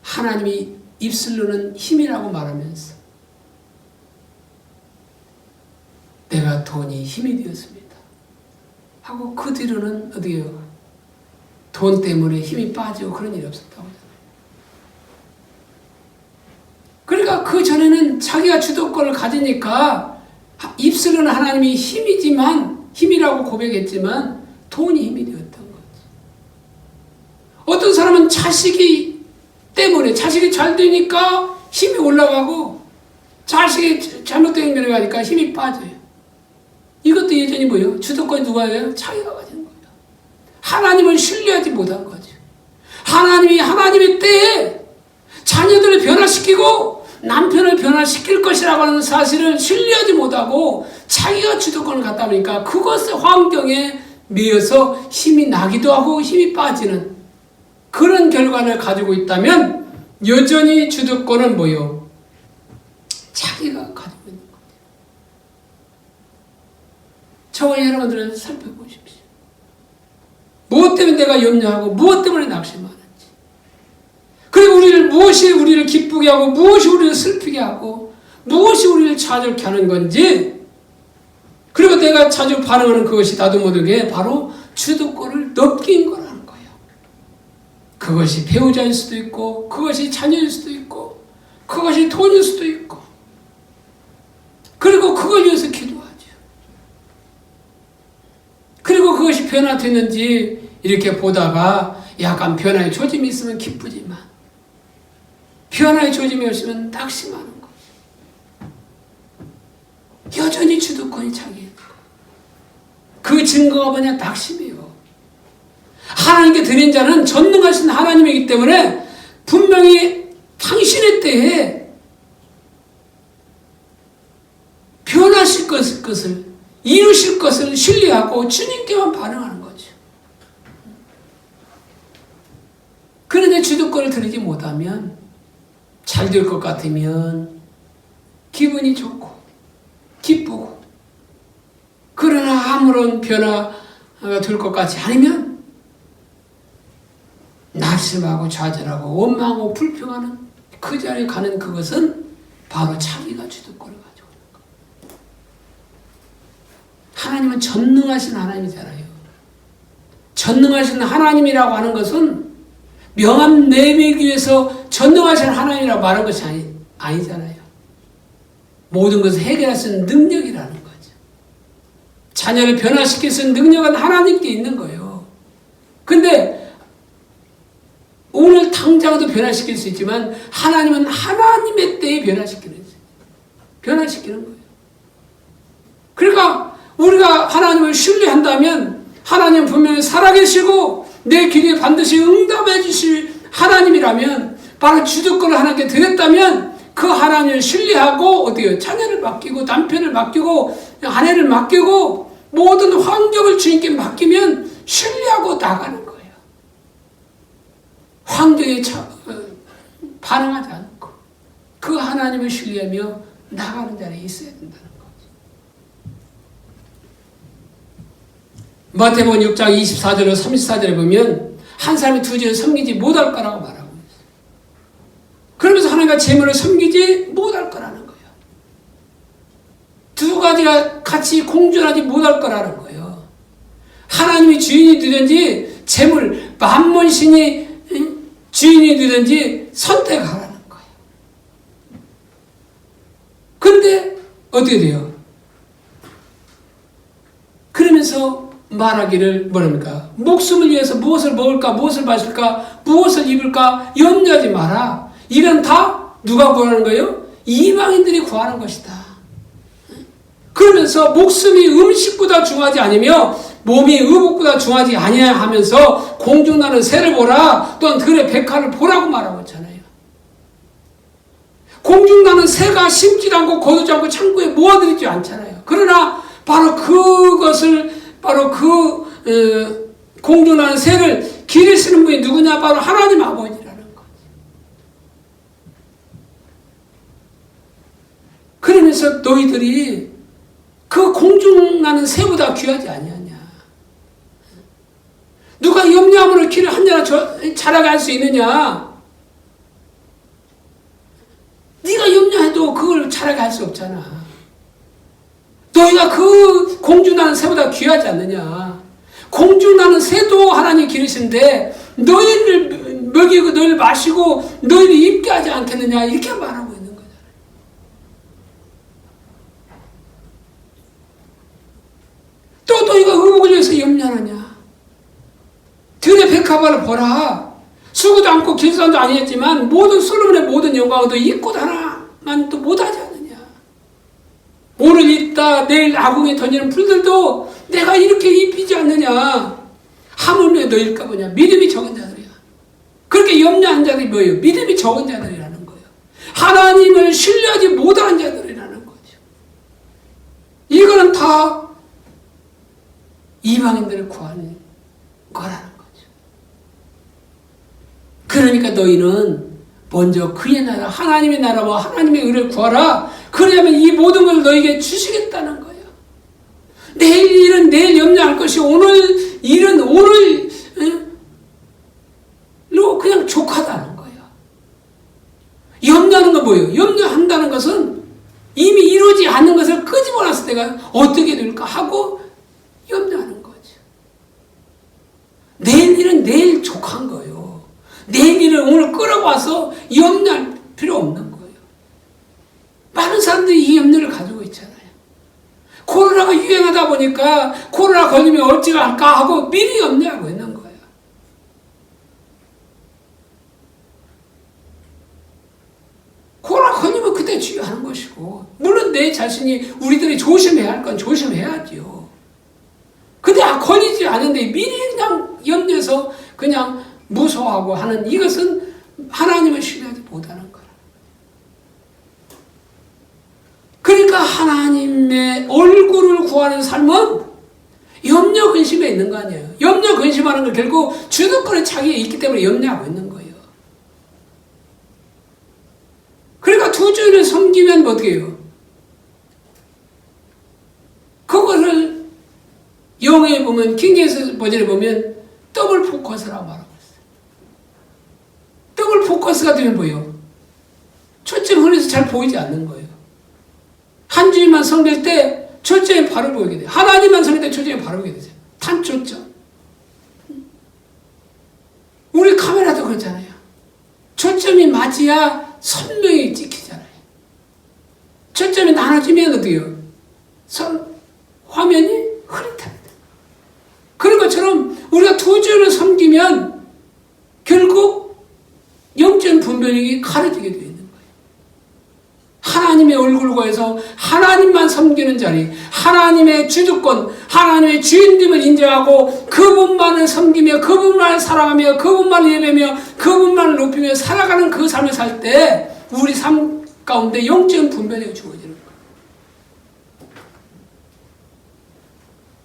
하나님이 입술로는 힘이라고 말하면서 내가 돈이 힘이 되었습니다. 하고 그 뒤로는 어디에요? 돈 때문에 힘이 빠지고 그런 일이 없었다고. 그러니까 그 전에는 자기가 주도권을 가지니까 입술은 하나님이 힘이지만, 힘이라고 고백했지만 돈이 힘이 되었던 거지. 어떤 사람은 자식이 때문에, 자식이 잘 되니까 힘이 올라가고 자식이 잘못된 행동을 가니까 힘이 빠져요. 이것도 예전이 뭐예요? 주도권이 누가 해요? 자기가 가지는 거예요. 하나님을 신뢰하지 못한 거죠. 하나님이 하나님의 때에 자녀들을 변화시키고 남편을 변화시킬 것이라고 하는 사실을 신뢰하지 못하고 자기가 주도권을 갖다 보니까 그것의 환경에 매여서 힘이 나기도 하고 힘이 빠지는 그런 결과를 가지고 있다면 여전히 주도권은 뭐예요? 자기가 가지고 있는 거예요. 저와 여러분들은 살펴보십시오. 무엇 때문에 내가 염려하고 무엇 때문에 낙심하는지, 그리고 무엇이 우리를 기쁘게 하고 무엇이 우리를 슬프게 하고 무엇이 우리를 좌절케 하는 건지, 그리고 내가 자주 반응하는 그것이 나도 모르게 바로 주도권을 넘긴 거라는 거예요. 그것이 배우자일 수도 있고 그것이 자녀일 수도 있고 그것이 돈일 수도 있고, 그리고 그걸 위해서 기도하죠. 그리고 그것이 변화됐는지 이렇게 보다가 약간 변화의 조짐이 있으면 기쁘지만 변화의 조짐이 없으면 낙심하는 거예요. 여전히 주도권이 자기예요. 그 증거가 뭐냐? 낙심이에요. 하나님께 드린 자는 전능하신 하나님이기 때문에 분명히 당신의 때에 변하실 것을 이루실 것을 신뢰하고 주님께만 반응하는 거죠. 그런데 주도권을 드리지 못하면, 잘 될 것 같으면 기분이 좋고 기쁘고, 그러나 아무런 변화가 될 것 같지 않으면 낙심하고 좌절하고 원망하고 불평하는 그 자리에 가는 그것은 바로 자기가 주도권을 가지고 있는 거예요. 하나님은 전능하신 하나님이잖아요. 전능하신 하나님이라고 하는 것은 명함 내밀기 위해서 전능하신 하나님이라고 말한 것이 아니잖아요. 모든 것을 해결할 수 있는 능력이라는 거죠. 자녀를 변화시킬 수 있는 능력은 하나님께 있는 거예요. 근데 오늘 당장도 변화시킬 수 있지만 하나님은 하나님의 때에 변화시키는 거예요. 그러니까 우리가 하나님을 신뢰한다면 하나님은 분명히 살아계시고 내 기도에 반드시 응답해 주실 하나님이라면, 바로 주도권을 하나님께 드렸다면 그 하나님을 신뢰하고 어디요? 자녀를 맡기고 남편을 맡기고 아내를 맡기고 모든 환경을 주님께 맡기면 신뢰하고 나가는 거예요. 환경에 반응하지 않고 그 하나님을 신뢰하며 나가는 자리에 있어야 된다는 거죠. 마태복음 6장 24절로 34절에 보면 한 사람이 두 재를 섬기지 못할 거라고 말하고 있어요. 그러면서 하나님과 재물을 섬기지 못할 거라는 거예요. 두 가지가 같이 공존하지 못할 거라는 거예요. 하나님이 주인이 되든지 재물, 만몬신이 주인이 되든지 선택하라는 거예요. 근데 어떻게 돼요? 그러면서 말하기를 뭐랍니까? 목숨을 위해서 무엇을 먹을까, 무엇을 마실까, 무엇을 입을까 염려하지 마라. 이건 다 누가 구하는 거예요? 이방인들이 구하는 것이다. 그러면서 목숨이 음식보다 중하지 않으며 몸이 의복보다 중하지 아니하야 하면서 공중나는 새를 보라, 또한 들의 백화를 보라고 말하고 있잖아요. 공중나는 새가 심지도 않고 거두지 않고 창고에 모아들이지 않잖아요. 그러나 바로 그것을, 바로 공중나는 새를 기르시는 분이 누구냐? 바로 하나님 아버지라는 거죠. 그러면서 너희들이 그 공중나는 새보다 귀하지 아니하냐? 누가 염려함으로 키를 한 자나 자라게 할 수 있느냐? 네가 염려해도 그걸 자라게 할 수 없잖아. 너희가 그 공주 나는 새보다 귀하지 않느냐. 공주 나는 새도 하나님 기르신데 너희를 먹이고 너희를 마시고 너희를 입게 하지 않겠느냐. 이렇게 말하고 있는 거잖아요. 또 너희가 의복을 위해서 염려하느냐. 들의 백합화를 보라. 수고도 않고 길산도 아니었지만 모든 솔로몬의 모든 영광을 너 이 꽃 하나만 또 못하지 않느냐. 오늘 입다 내일 아궁에 던지는 풀들도 내가 이렇게 입히지 않느냐. 하물며 너일까 보냐. 믿음이 적은 자들이야. 그렇게 염려한 자들이 뭐예요? 믿음이 적은 자들이라는 거예요. 하나님을 신뢰하지 못하는 자들이라는 거죠. 이거는 다 이방인들을 구하는 거라는 거죠. 그러니까 너희는 먼저 그의 나라, 하나님의 나라와 하나님의 의를 구하라. 그러면 이 모든 걸 너에게 주시겠다는 거예요. 내일 일은 내일 염려할 것이 오늘 일은 오늘로 그냥 족하다는 거예요. 염려하는 건 뭐예요? 염려한다는 것은 이미 이루어지지 않는 것을 끄집어놨을 때가 어떻게 될까 하고 염려하는 거죠. 내일 일은 내일 족한 거예요. 내일 일을 오늘 끌어와서 염려할 필요 없는 거예요. 많은 사람들이 이 염려를 가지고 있잖아요. 코로나가 유행하다 보니까 코로나 걸리면 어찌가 할까 하고 미리 염려하고 있는 거예요. 코로나 걸리면 그때 주의하는 것이고, 물론 내 자신이 우리들이 조심해야 할 건 조심해야죠. 근데 걸리지 않은데 미리 그냥 염려해서 그냥 무서워하고 하는 이것은 하나님을 신뢰하지 못하는 거라. 그러니까 하나님의 얼굴을 구하는 삶은 염려 근심에 있는 거 아니에요. 염려 근심하는 건 결국 주도권이 자기에 있기 때문에 염려하고 있는 거예요. 그러니까 두 주인을 섬기면 어떻게 해요? 그거를 영어에 보면 킹제임스 버전에 보면 더블 포커스라고 말하고 있어요. 더블 포커스가 되면 뭐예요? 초점 흔해서 잘 보이지 않는 거예요. 한 주인만 섬길 때 초점이 바로 보이게 돼요. 하나님만 섬길 때 초점이 바로 보이게 되죠. 단초점. 우리 카메라도 그렇잖아요. 초점이 맞아야 선명히 찍히잖아요. 초점이 나눠지면 어떻게 해요? 화면이 흐릿합니다. 그런 것처럼 우리가 두 주를 섬기면 결국 영적 분별력이 가려지게 되어 있는 거예요. 하나님의 얼굴을 구해서 하나님만 섬기는 자리, 하나님의 주도권, 하나님의 주인됨을 인정하고 그분만을 섬기며 그분만을 사랑하며 그분만을 예배며 그분만을 높이며 살아가는 그 삶을 살 때 우리 삶 가운데 영적 분별력이 주어지는 거예요.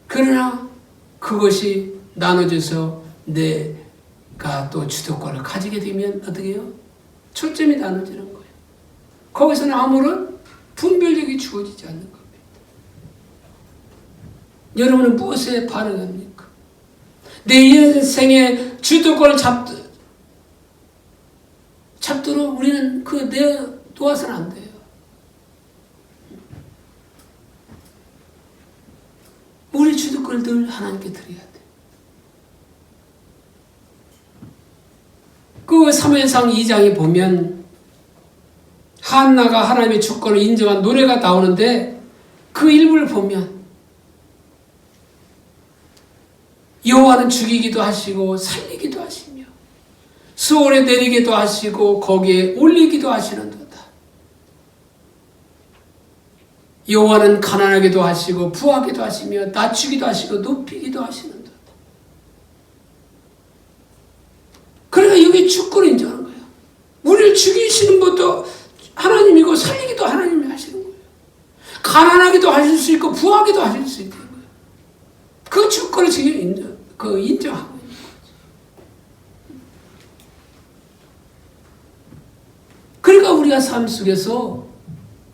그러나 그것이 나눠져서 내가 또 주도권을 가지게 되면 어떻게 해요? 초점이 나눠지는 거예요. 거기서는 아무런 분별력이 주어지지 않는 겁니다. 여러분은 무엇에 반응합니까? 내 인생의 주도권을 잡도록 우리는 놓아서는 안 돼요. 우리 주도권을 늘 하나님께 드려야 돼. 그 사무엘상 2장에 보면 한나가 하나님의 주권을 인정한 노래가 나오는데 그 일부를 보면 여호와는 죽이기도 하시고 살리기도 하시며 수월에 내리기도 하시고 거기에 올리기도 하시는도다. 여호와는 가난하게도 하시고 부하게도 하시며 낮추기도 하시고 높이기도 하시는도다. 그러니까 여기 주권을 인정하는 거예요. 우리를 죽이시는 것도 하나님이고 살리기도 하나님이 하시는 거예요. 가난하게도 하실 수 있고 부하게도 하실 수 있는 거예요. 그 주권을 지금 인정하고 있는 거죠. 그러니까 우리가 삶 속에서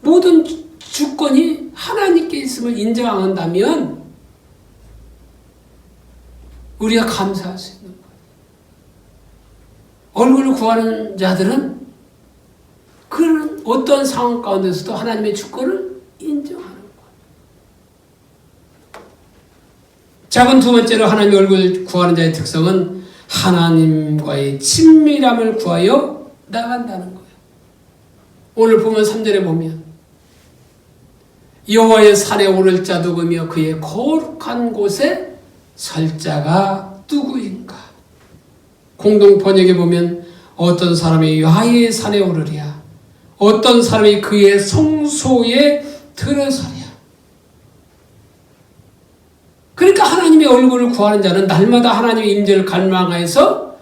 모든 주권이 하나님께 있음을 인정한다면 우리가 감사할 수 있는 거예요. 얼굴을 구하는 자들은 그런 어떤 상황 가운데서도 하나님의 주권을 인정하는 거예요. 작은 두 번째로 하나님의 얼굴을 구하는 자의 특성은 하나님과의 친밀함을 구하여 나간다는 거예요. 오늘 보면 3절에 보면 여호와의 산에 오를 자 누구며 그의 거룩한 곳에 설 자가 누구인가. 공동 번역에 보면 어떤 사람이 여호와의 산에 오르랴, 어떤 사람이 그의 성소에 들어서랴. 그러니까 하나님의 얼굴을 구하는 자는 날마다 하나님의 임재를 갈망해서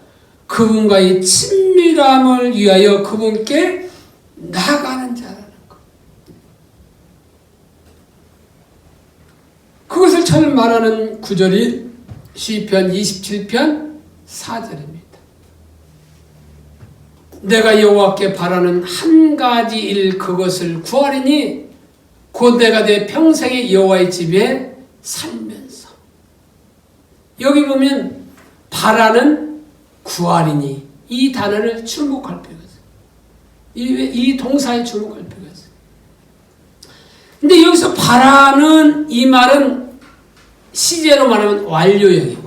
그분과의 친밀함을 위하여 그분께 나아가는 자라는 것. 그것을 처음 말하는 구절이 시편 27편 4절입니다. 내가 여호와께 바라는 한 가지 일 그것을 구하리니 곧 내가 내 평생에 여호와의 집에 살면서. 여기 보면 바라는 구하리니 이 단어를 주목할 필요가 있어요. 이 동사에 주목할 필요가 있어요. 근데 여기서 바라는 이 말은 시제로 말하면 완료형이에요.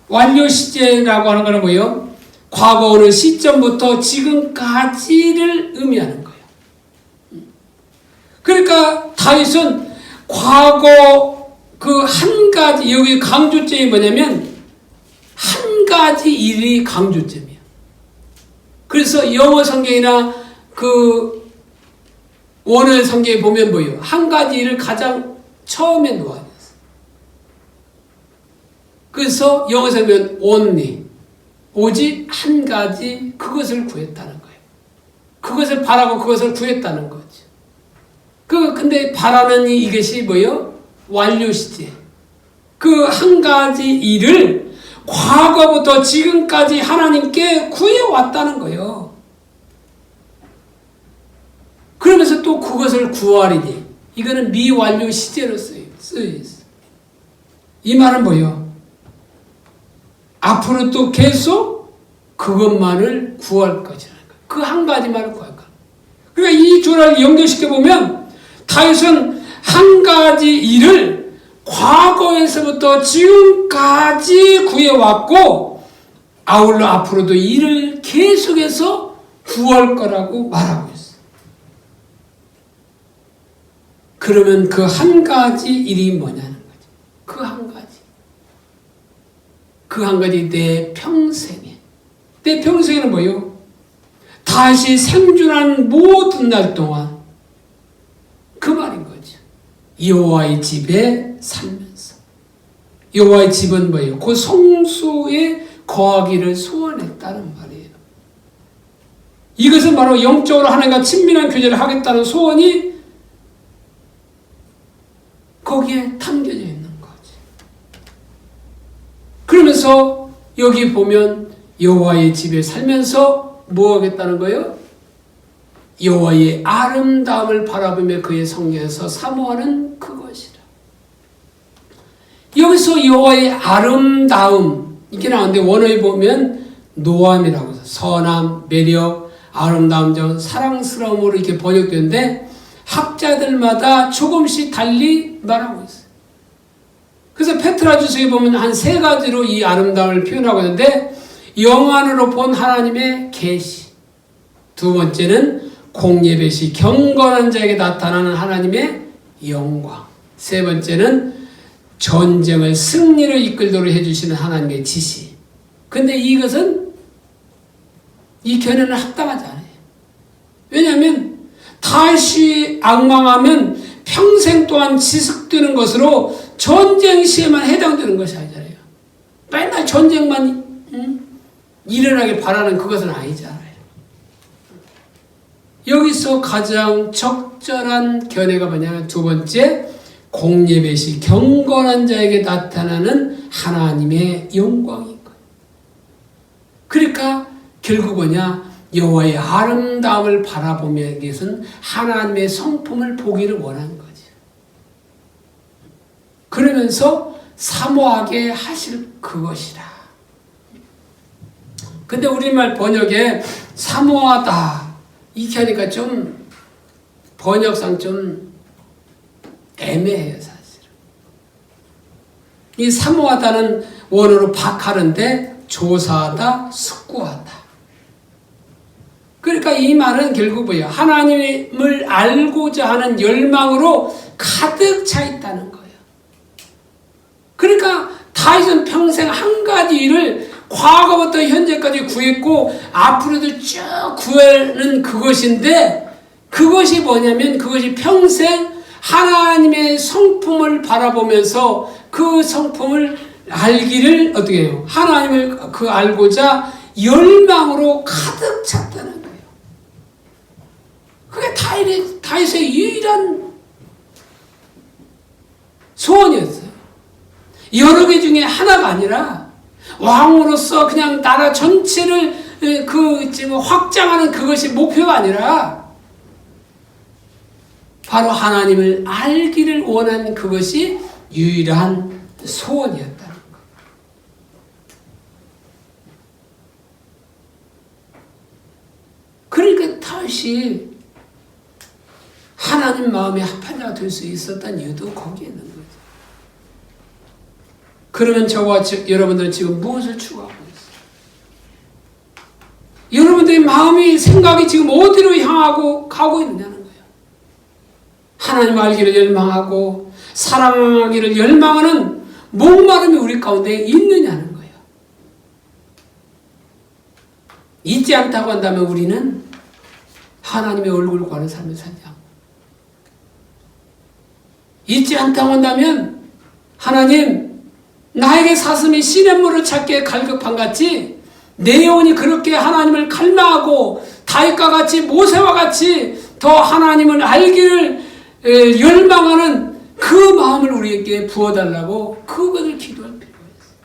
완료 시제라고 하는 거는 뭐예요? 과거 어느 시점부터 지금까지를 의미하는 거예요. 그러니까 다윗은 과거 그 한 가지, 여기 강조점이 뭐냐면 한 가지 일이 강조점이에요. 그래서 영어 성경이나 그 원어 성경에 보면 뭐예요? 한 가지 일을 가장 처음에 놓아야 돼요. 그래서 영어 성경은 only, 오직 한 가지 그것을 구했다는 거예요. 그것을 바라고 그것을 구했다는 거죠. 근데 바라는 이것이 뭐예요? 완료 시제. 그 한 가지 일을 과거부터 지금까지 하나님께 구해왔다는 거예요. 그러면서 또 그것을 구하리니 이거는 미완료 시제로 쓰여있어요. 이 말은 뭐예요? 앞으로 또 계속 그것만을 구할 것이라는 거예요. 그 한 가지만을 구할 거예요. 그러니까 이 조를 연결시켜보면 다윗은 한 가지 일을 과거에서부터 지금까지 구해왔고 아울러 앞으로도 일을 계속해서 구할 거라고 말하고 있어요. 그러면 그 한 가지 일이 뭐냐는 거죠. 그 한 가지. 그 한 가지 내 평생에. 내 평생에는 뭐예요? 다시 생존한 모든 날 동안 그 말인 거죠. 여호와의 집에 살면서. 여호와의 집은 뭐예요? 그 성소에 거하기를 소원했다는 말이에요. 이것은 바로 영적으로 하나님과 친밀한 교제를 하겠다는 소원이 거기에 담겨져 있는 거지. 그러면서 여기 보면 여호와의 집에 살면서 뭐 하겠다는 거예요? 여호와의 아름다움을 바라보며 그의 성경에서 사모하는 그것이라. 여기서 여호와의 아름다움 이게 나오는데 원어에 보면 노함이라고 해서 선함, 매력, 아름다움 중 사랑스러움으로 이렇게 번역되는데 학자들마다 조금씩 달리 말하고 있어요. 그래서 페트라주석에 보면 한 세 가지로 이 아름다움을 표현하고 있는데 영안으로 본 하나님의 계시, 두 번째는 공예배시 경건한 자에게 나타나는 하나님의 영광, 세 번째는 전쟁을 승리로 이끌도록 해주시는 하나님의 지시. 근데 이것은 이 견해는 합당하지 않아요. 왜냐하면 다시 악망하면 평생 동안 지속되는 것으로 전쟁 시에만 해당되는 것이 아니잖아요. 맨날 전쟁만 일어나게 바라는 그것은 아니잖아요. 여기서 가장 적절한 견해가 뭐냐면 두 번째, 공예배시 경건한 자에게 나타나는 하나님의 영광인 거예요. 그러니까 결국 뭐냐? 여호와의 아름다움을 바라보며 이것은 하나님의 성품을 보기를 원하는 거죠. 그러면서 사모하게 하실 그것이라. 근데 우리말 번역에 사모하다 이렇게 하니까 좀 번역상 좀 애매해요, 사실은. 이 사모하다는 원어로 박하는데 조사하다, 숙고하다. 그러니까 이 말은 결국 뭐예요? 하나님을 알고자 하는 열망으로 가득 차 있다는 거예요. 그러니까 다윗은 평생 한 가지 일을 과거부터 현재까지 구했고 앞으로도 쭉 구하는 그것인데, 그것이 뭐냐면 그것이 평생 하나님의 성품을 바라보면서 그 성품을 알기를 어떻게 해요? 하나님을 알고자 열망으로 가득 찼다는 거예요. 그게 다윗의 유일한 소원이었어요. 여러 개 중에 하나가 아니라 왕으로서 그냥 나라 전체를 확장하는 그것이 목표가 아니라 바로 하나님을 알기를 원하는 그것이 유일한 소원이었다는 것. 그러니까 다윗이 하나님 마음에 합한 자가 될 수 있었던 이유도 거기에 있는 거죠. 그러면 저와 여러분들은 지금 무엇을 추구하고 있어요? 여러분들의 마음이, 생각이 지금 어디로 향하고 가고 있느냐는 거예요. 하나님 알기를 열망하고 사랑하기를 열망하는 목마름이 우리 가운데 있느냐는 거예요. 있지 않다고 한다면 우리는 하나님의 얼굴을 구하는 삶을 살지 않고, 있지 않다고 한다면 하나님 나에게 사슴이 시냇물을 찾기에 갈급한 같이 내 영혼이 그렇게 하나님을 갈망하고 다윗과 같이 모세와 같이 더 하나님을 알기를 열망하는 그 마음을 우리에게 부어달라고 그것을 기도할 필요가 있어요.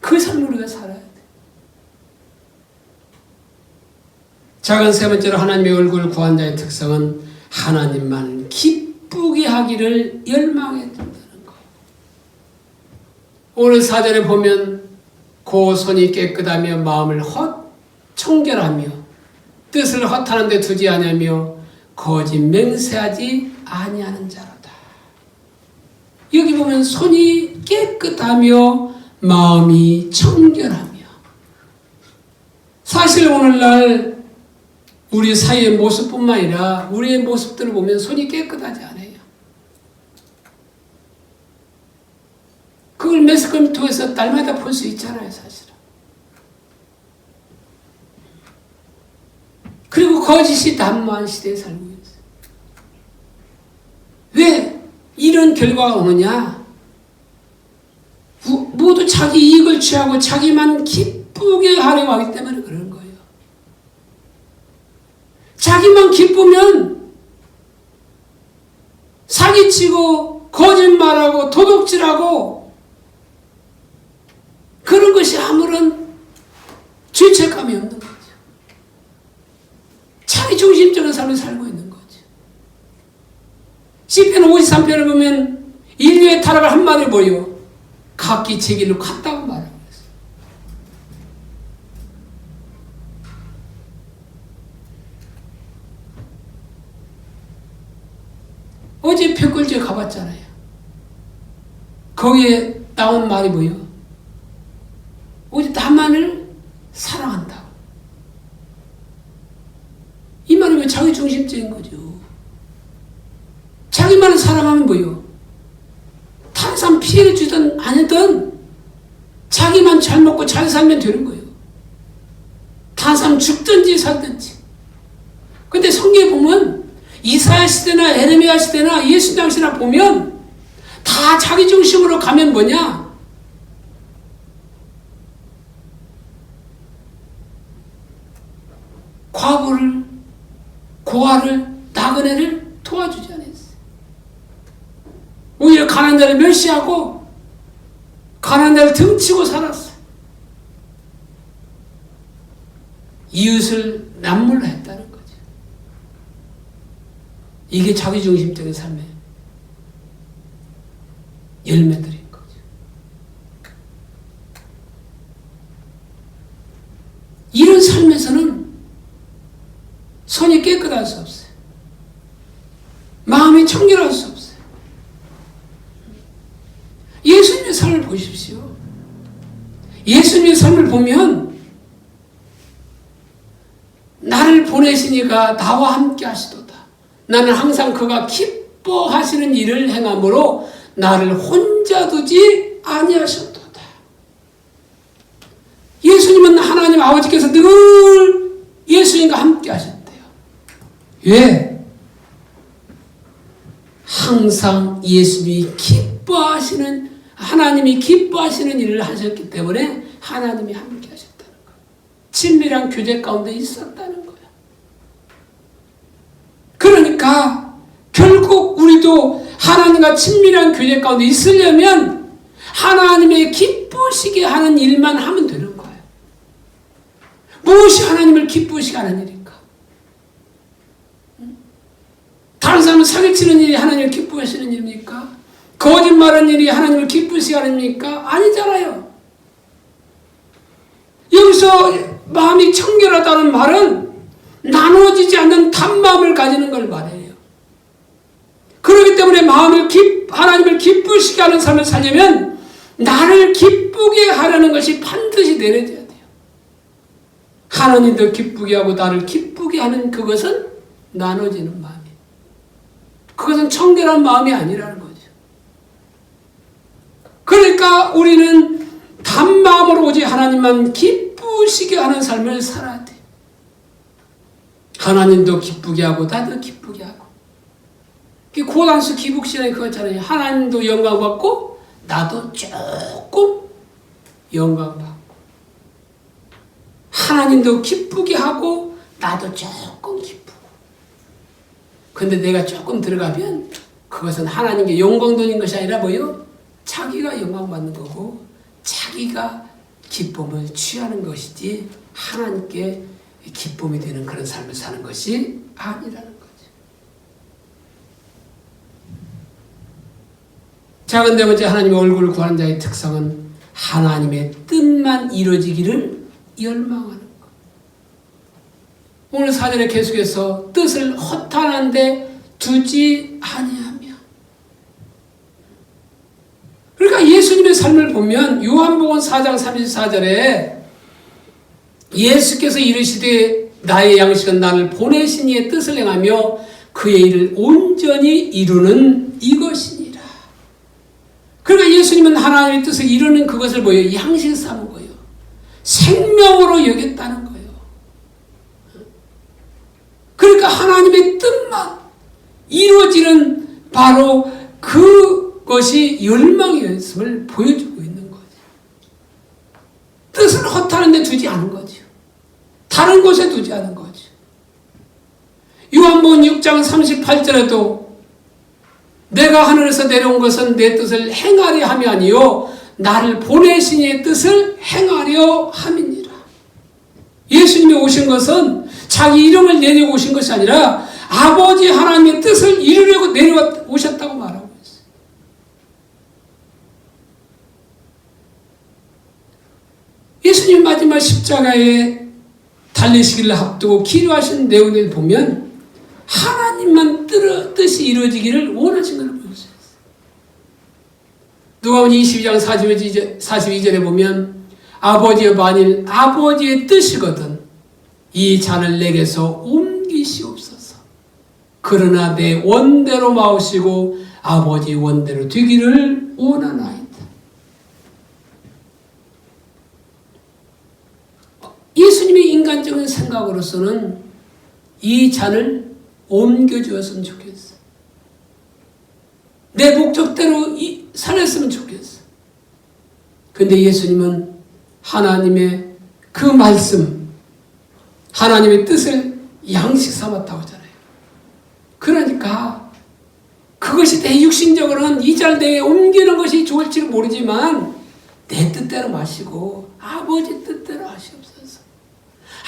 그 삶을 우리가 살아야 돼. 작은 세 번째로 하나님의 얼굴을 구한 자의 특성은 하나님만 기쁘게 하기를 열망해야 된다는 거. 오늘 사전에 보면 고 손이 깨끗하며 마음을 청결하며 뜻을 허탄한 데 두지 아니하며 거짓 맹세하지 아니하는 자로다. 여기 보면 손이 깨끗하며 마음이 청결하며, 사실 오늘날 우리 사이의 모습뿐만 아니라 우리의 모습들을 보면 손이 깨끗하지 않아요. 그걸 매스컴 통해서 날마다 볼 수 있잖아요, 사실은. 그리고 거짓이 난무한 시대에 살고 있어요. 왜 이런 결과가 오느냐? 모두 자기 이익을 취하고 자기만 기쁘게 하려고 하기 때문에 그런 거예요. 자기만 기쁘면 사기치고 거짓말하고 도둑질하고 그런 것이 아무런 죄책감이 없는 거죠. 자기 중심적인 삶을 살고 있는 거죠. 시편 53편을 보면 인류의 타락을 한마디로 보여 각기 제 길로 갔다고 말하고 있어요. 어제 벽골지에 가봤잖아요. 거기에 나온 말이 뭐예요? 어제 나만을 사랑한다고. 이 말이 왜 자기 중심적인 거죠? 자기만을 사랑하면 뭐예요? 다른 사람 피해를 주든 아니든 자기만 잘 먹고 잘 살면 되는 거예요. 다른 사람 죽든지 살든지. 근데 성경에 보면 이사야 시대나 에레미야 시대나 예수 당시나 보면 다 자기 중심으로 가면 뭐냐? 과부를, 고아를, 나그네를 도와주지 않았어요. 오히려 가난한 자를 멸시하고 가난한 자를 등치고 살았어요. 이웃을 남몰라 했다는 거죠. 이게 자기중심적인 삶의 열매들인 거죠. 이런 삶에서는 손이 깨끗할 수 없어요. 마음이 청결할 수 없어요. 보십시오. 예수님의 삶을 보면 나를 보내신 이가 나와 함께 하시도다. 나는 항상 그가 기뻐하시는 일을 행함으로 나를 혼자 두지 아니하셨도다. 예수님은 하나님 아버지께서 늘 예수님과 함께 하셨대요. 왜? 항상 예수님이 기뻐하시는, 하나님이 기뻐하시는 일을 하셨기 때문에 하나님이 함께 하셨다는 거예요. 친밀한 교제 가운데 있었다는 거예요. 그러니까 결국 우리도 하나님과 친밀한 교제 가운데 있으려면 하나님의 기쁘시게 하는 일만 하면 되는 거예요. 무엇이 하나님을 기쁘시게 하는 일일까? 다른 사람은 사기치는 일이 하나님을 기쁘시는 일입니까? 거짓말하는 일이 하나님을 기쁘시게 하는 일입니까? 아니잖아요. 여기서 마음이 청결하다는 말은 나눠지지 않는 단마음을 가지는 걸 말해요. 그렇기 때문에 하나님을 기쁘시게 하는 삶을 살려면 나를 기쁘게 하려는 것이 반드시 내려져야 돼요. 하나님도 기쁘게 하고 나를 기쁘게 하는 그것은 나눠지는 마음이에요. 그것은 청결한 마음이 아니라는 거죠. 그러니까 우리는 단마음으로 오직 하나님만 기쁘시게 하는 삶을 살아야 돼요. 하나님도 기쁘게 하고 나도 기쁘게 하고. 고단수 기복신앙이 그거잖아요. 하나님도 영광 받고 나도 조금 영광 받고. 하나님도 기쁘게 하고 나도 조금 기쁘고. 근데 내가 조금 들어가면 그것은 하나님께 영광 돌린 것이 아니라 뭐요? 자기가 영광 받는 거고 자기가 기쁨을 취하는 것이지 하나님께 기쁨이 되는 그런 삶을 사는 것이 아니라는 거죠. 자, 근데 먼저 하나님의 얼굴을 구하는 자의 특성은 하나님의 뜻만 이루어지기를 열망하는 것. 오늘 사전에 계속해서 뜻을 허탄한 데 두지 아니하며. 그러니까 예수님의 삶을 보면 요한복음 4장 34절에 예수께서 이르시되 나의 양식은 나를 보내신 이의 뜻을 행하며 그의 일을 온전히 이루는 이것이니라. 그러니까 예수님은 하나님의 뜻을 이루는 그것을 뭐예요? 양식 삼은 거예요. 생명으로 여겼다는 거예요. 그러니까 하나님의 뜻만 이루어지는 바로 그것이 열망이었음을 보여주고 있는 거죠. 뜻을 허탄한 데 두지 않은 거죠. 다른 곳에 두지 않은 거죠. 요한복음 6장 38절에도 내가 하늘에서 내려온 것은 내 뜻을 행하려 함이 아니요 나를 보내신 이의 뜻을 행하려 함이니라. 예수님이 오신 것은 자기 이름을 내려고 오신 것이 아니라 아버지 하나님의 뜻을 이루려고 내려오셨다고 말하고 있어요. 예수님 마지막 십자가에 달리시기를 앞두고 기도하신 내용을 보면 하나님만 뜻이 이루어지기를 원하신 것을 보여주셨어요. 누가복음 22장 42절에 보면 아버지여 만일 아버지의 뜻이거든 이 잔을 내게서 옮기시옵소서. 그러나 내 원대로 마시고 아버지 원대로 되기를 원하나이다. 예수님의 인간적인 생각으로서는 이 잔을 옮겨주었으면 좋겠어. 내 목적대로 살았으면 좋겠어. 근데 예수님은 하나님의 그 말씀, 하나님의 뜻을 양식 삼았다고 하잖아요. 그러니까 그것이 내 육신적으로는 이 잔을 내게 옮기는 것이 좋을지는 모르지만 내 뜻대로 마시고 아버지 뜻대로 하시옵소서.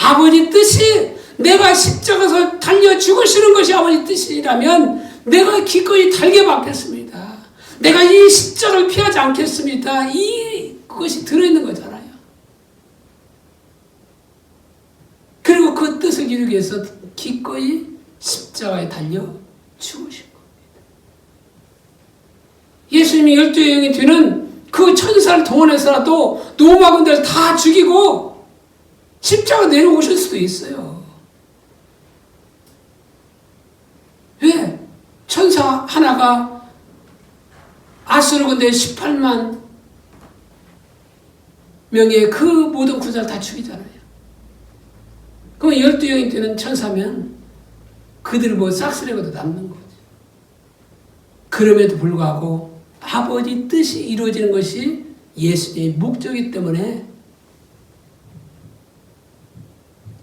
아버지 뜻이 내가 십자가에서 달려 죽으시는 것이 아버지 뜻이라면 내가 기꺼이 달게 받겠습니다. 내가 이 십자가를 피하지 않겠습니다. 그것이 들어있는 거잖아요. 그리고 그 뜻을 이루기 위해서 기꺼이 십자가에 달려 죽으신 겁니다. 예수님이 12영이 되는 그 천사를 동원해서라도 노마군들 다 죽이고 십자가 내려오실 수도 있어요. 왜? 천사 하나가 아수르 군대 18만 명의 그 모든 군사를 다 죽이잖아요. 그럼 12영이 되는 천사면 그들을 뭐 싹쓸이라도 남는 거지. 그럼에도 불구하고 아버지 뜻이 이루어지는 것이 예수님의 목적이기 때문에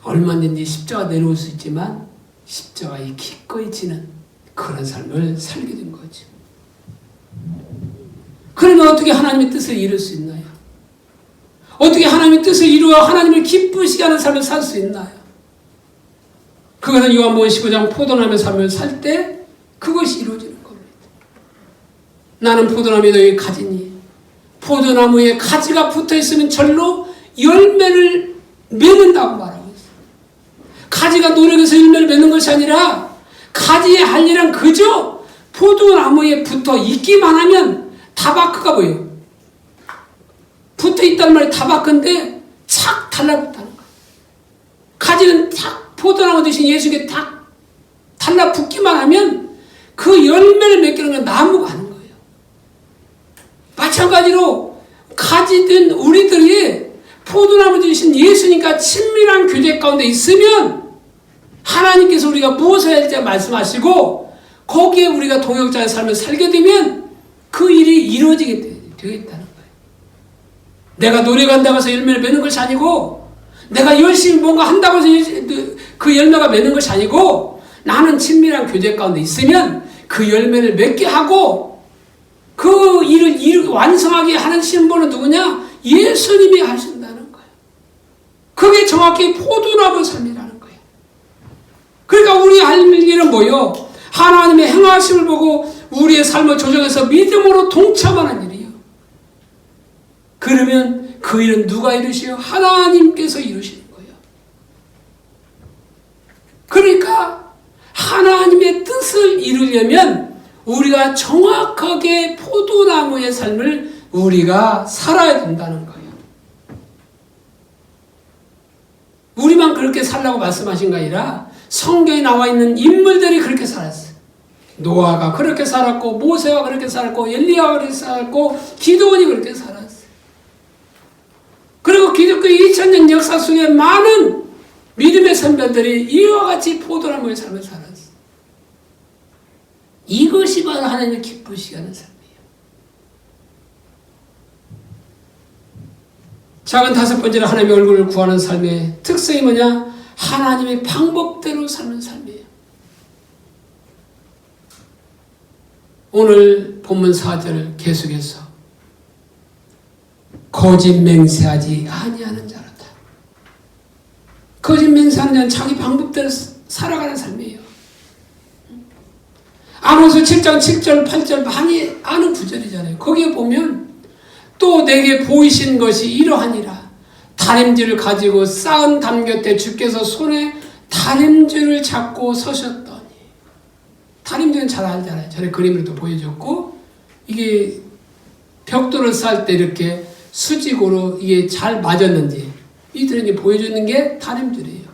얼마든지 십자가 내려올 수 있지만 십자가에 기꺼이 지는 그런 삶을 살게 된 거죠. 그러면 어떻게 하나님의 뜻을 이룰 수 있나요? 어떻게 하나님의 뜻을 이루어 하나님을 기쁘시게 하는 삶을 살 수 있나요? 그것은 요한복음 15장 포도나무의 삶을 살 때 그것이 이루어지는 겁니다. 나는 포도나무에 너희 가지니 포도나무에 가지가 붙어있으면 절로 열매를 맺는다고 말하고 있어요. 가지가 노력해서 열매를 맺는 것이 아니라 가지의 할 일은 그저 포도나무에 붙어 있기만 하면 타바크가 뭐예요? 붙어 있단 말이 타바크인데 착 달라붙다는 거예요. 가지는 탁 포도나무 대신 예수께 탁 달라붙기만 하면 그 열매를 맺기는 건 나무가 하는 거예요. 마찬가지로 가지된 우리들이 포도나무 대신 예수님과 친밀한 교제 가운데 있으면 하나님께서 우리가 무엇을 해야 할지 말씀하시고 거기에 우리가 동역자의 삶을 살게 되면 그 일이 이루어지게 되겠다는 거예요. 내가 노력한다고 해서 열매를 맺는 것이 아니고 내가 열심히 뭔가 한다고 해서 그 열매가 맺는 것이 아니고 나는 친밀한 교제 가운데 있으면 그 열매를 맺게 하고 그 일을 완성하게 하시는 분은 누구냐? 예수님이 하신다는 거예요. 그게 정확히 포도나무 삶이라는 거예요. 그러니까 우리 할 일은 뭐예요? 하나님의 행하심을 보고 우리의 삶을 조정해서 믿음으로 동참하는 일이에요. 그러면 그 일은 누가 이루시요? 하나님께서 이루시는 거예요. 그러니까 하나님의 뜻을 이루려면 우리가 정확하게 포도나무의 삶을 우리가 살아야 된다는 거예요. 우리만 그렇게 살라고 말씀하신 게 아니라 성경에 나와 있는 인물들이 그렇게 살았어요. 노아가 그렇게 살았고 모세가 그렇게 살았고 엘리야가 그렇게 살았고 기드온이 그렇게 살았어요. 그리고 기독교의 2000년 역사 속에 많은 믿음의 선배들이 이와 같이 포도나무의 삶을 살았어요. 이것이 바로 하나님을 기쁘시게 하는 삶이에요. 작은 다섯 번째로 하나님의 얼굴을 구하는 삶의 특성이 뭐냐? 하나님의 방법대로 사는 삶이에요. 오늘 본문 4절 계속해서 거짓 맹세하지 아니하는 자로다. 거짓 맹세하는 자는 자기 방법대로 살아가는 삶이에요. 아모스 7장 7절 8절 많이 아는 구절이잖아요. 거기에 보면 또 내게 보이신 것이 이러하니라. 다림질을 가지고 쌓은 담 곁에 주께서 손에 다림질을 잡고 서셨더니. 다림질은 잘 알잖아요. 전에 그림으로도 보여줬고 이게 벽돌을 쌓을 때 이렇게 수직으로 이게 잘 맞았는지 이들이 보여주는 게 다림질이에요.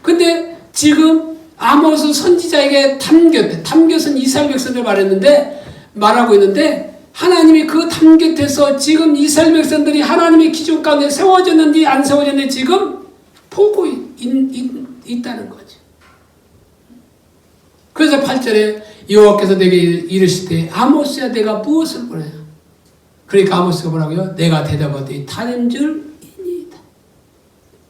근데 지금 아모스 선지자에게 담곁은 이스라엘 백성들 말하고 있는데 하나님이 그 담곁에서 지금 이스라엘 백성들이 하나님의 기준 가운데 세워졌는지 안 세워졌는지 지금 보고 있다는 거죠. 그래서 8절에 여호와께서 내게 이르시되 아모스야 내가 무엇을 보내냐. 그러니까 아모스가 뭐라고요? 내가 대답하되 다림질이니이다.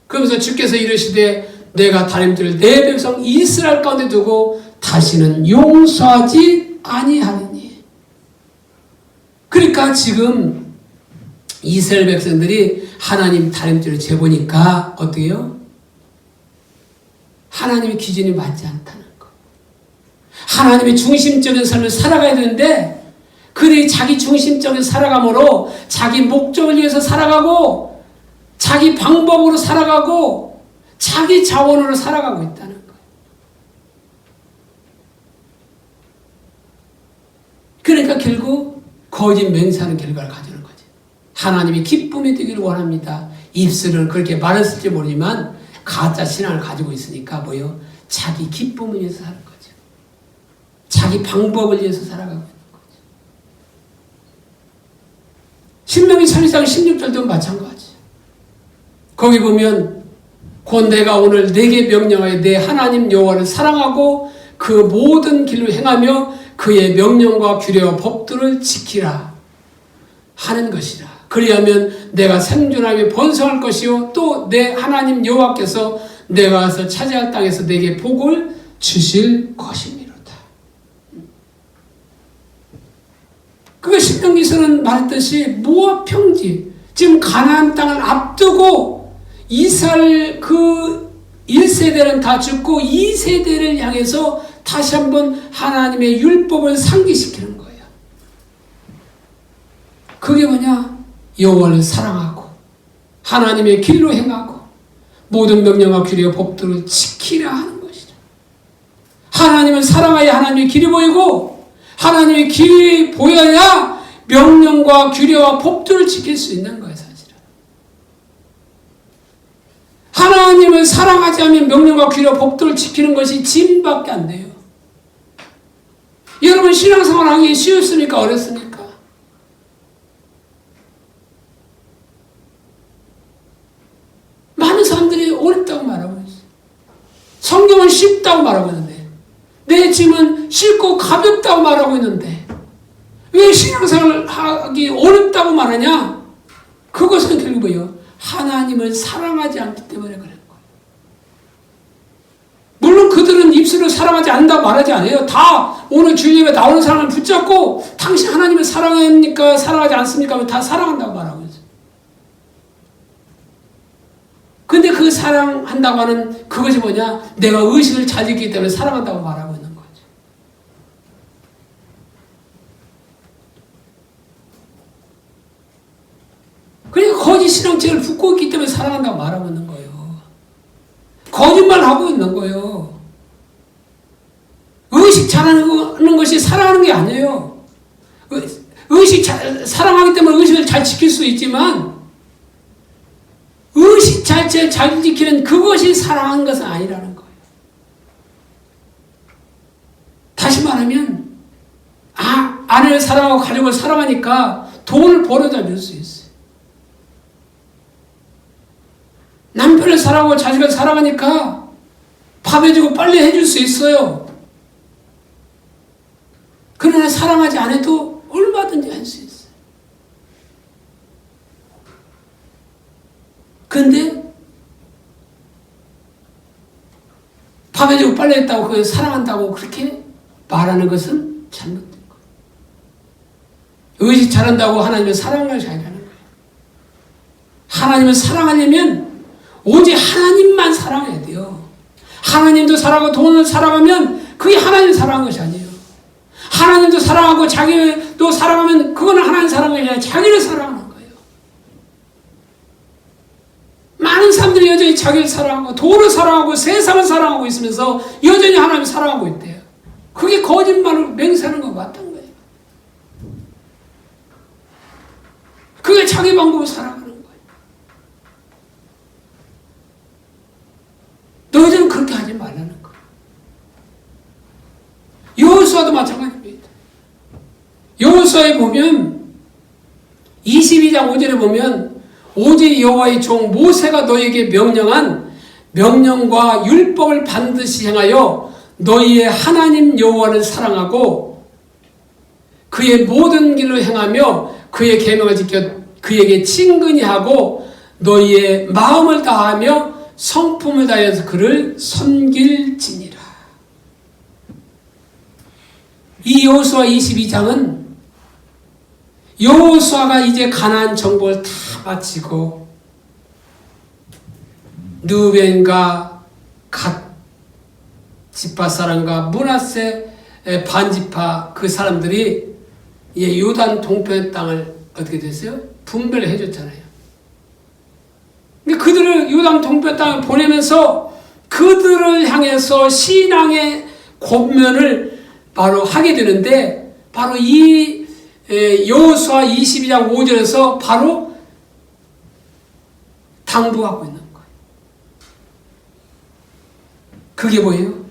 그러면서 주께서 이르시되 내가 다림질을 내 백성 이스라엘 가운데 두고 다시는 용서하지 아니하리니. 그러니까 지금 이스라엘 백성들이 하나님 다림질을 재보니까 어떻게 해요? 하나님의 기준이 맞지 않다는 거. 하나님의 중심적인 삶을 살아가야 되는데 그들이 자기 중심적인 살아감으로 자기 목적을 위해서 살아가고 자기 방법으로 살아가고 자기 자원으로 살아가고 있다는 거예요. 그러니까 결국 거짓 맹세하는 결과를 가져오는 거지. 하나님이 기쁨이 되기를 원합니다. 입술은 그렇게 말했을지 모르지만 가짜 신앙을 가지고 있으니까 뭐요? 자기 기쁨을 위해서 사는 거죠. 자기 방법을 위해서 살아가고 있는 거죠. 신명기 32장 16절도 마찬가지. 거기 보면 곧 내가 오늘 내게 명령하여 내 하나님 여호와를 사랑하고 그 모든 길로 행하며 그의 명령과 규례와 법들을 지키라 하는 것이라. 그리하면 내가 생존하며 번성할 것이요 또 내 하나님 여호와께서 내가 가서 차지할 땅에서 내게 복을 주실 것이니로다. 그 신명기서는 말했듯이 모압 평지, 지금 가나안 땅을 앞두고 이스라엘 그 1세대는 다 죽고 2세대를 향해서 다시 한번 하나님의 율법을 상기시키는 거예요. 그게 뭐냐? 여호와를 사랑하고 하나님의 길로 행하고 모든 명령과 규례와 법들을 지키라 하는 것이죠. 하나님을 사랑하여 하나님의 길이 보이고 하나님의 길이 보여야 명령과 규례와 법들을 지킬 수 있는 거예요. 사실은 하나님을 사랑하지 않으면 명령과 규례와 법들을 지키는 것이 짐밖에 안 돼요. 여러분 신앙생활 하기 쉬웠습니까? 어렵습니까? 많은 사람들이 어렵다고 말하고 있어요. 성경은 쉽다고 말하고 있는데 내 짐은 쉽고 가볍다고 말하고 있는데 왜 신앙생활을 하기 어렵다고 말하냐? 그것은 결국 뭐예요? 하나님을 사랑하지 않기 때문에 그런 거예요. 물론 그들은 입술로 사랑하지 않는다고 말하지 않아요. 다 오늘 주일예배 나오는 사람을 붙잡고 당신 하나님을 사랑합니까? 사랑하지 않습니까? 다 사랑한다고 말하고 있어요. 근데 그 사랑한다고 하는 그것이 뭐냐? 내가 의식을 잘 지키기 때문에 사랑한다고 말하고 있는 거죠. 그러니까 거짓 신앙책을 붙고 있기 때문에 사랑한다고 말하고 있는 거예요. 거짓말하고 있는 거예요. 의식 잘하는 것이 사랑하는 게 아니에요. 사랑하기 때문에 의식을 잘 지킬 수 있지만 의식 자체를 잘 지키는 그것이 사랑하는 것은 아니라는 거예요. 다시 말하면 아내를 사랑하고 가족을 사랑하니까 돈을 벌어다 줄 수 있어요. 남편을 사랑하고 자식을 사랑하니까 밥 해주고 빨리 해줄 수 있어요. 그러나 사랑하지 않아도 얼마든지 할 수 있어요. 근데 밥 해주고 빨리 했다고 그걸 사랑한다고 그렇게 말하는 것은 잘못된 거예요. 의식 잘한다고 하나님을 사랑하는 것이 아니라는 거예요. 하나님을 사랑하려면 오직 하나님만 사랑해야 돼요. 하나님도 사랑하고 돈을 사랑하면 그게 하나님 사랑한 것이 아니에요. 하나님도 사랑하고 자기도 사랑하면 그거는 하나님 사랑한 것이 아니라 자기를 사랑하는 거예요. 많은 사람들이 여전히 자기를 사랑하고 돈을 사랑하고 세상을 사랑하고 있으면서 여전히 하나님을 사랑하고 있대요. 그게 거짓말을 맹세하는 거 맞다는 거예요. 그게 자기 방법으로 살아가는 거예요. 너희들은 그렇게 하지 말라는 거예요. 여호수아도 마찬가지입니다. 여호수아에 보면 22장 5절에 보면 오직 여호와의 종 모세가 너희에게 명령한 명령과 율법을 반드시 행하여 너희의 하나님 여호와를 사랑하고 그의 모든 길로 행하며 그의 계명을 지켜 그에게 친근히 하고 너희의 마음을 다하며 성품을 다해서 그를 섬길지니라. 이 여호수아 22장은 여호수아가 이제 가나안 정복을 다 마치고 르벤과 갓 지파 사람과 므낫세 반지파 그 사람들이 요단 동편 땅을 어떻게 됐어요? 분배를 해줬잖아요. 그들을 요단 동편 땅을 보내면서 그들을 향해서 신앙의 권면을 바로 하게 되는데 바로 이 여호수아 22장 5절에서 바로 당부하고 있는 거예요. 그게 뭐예요?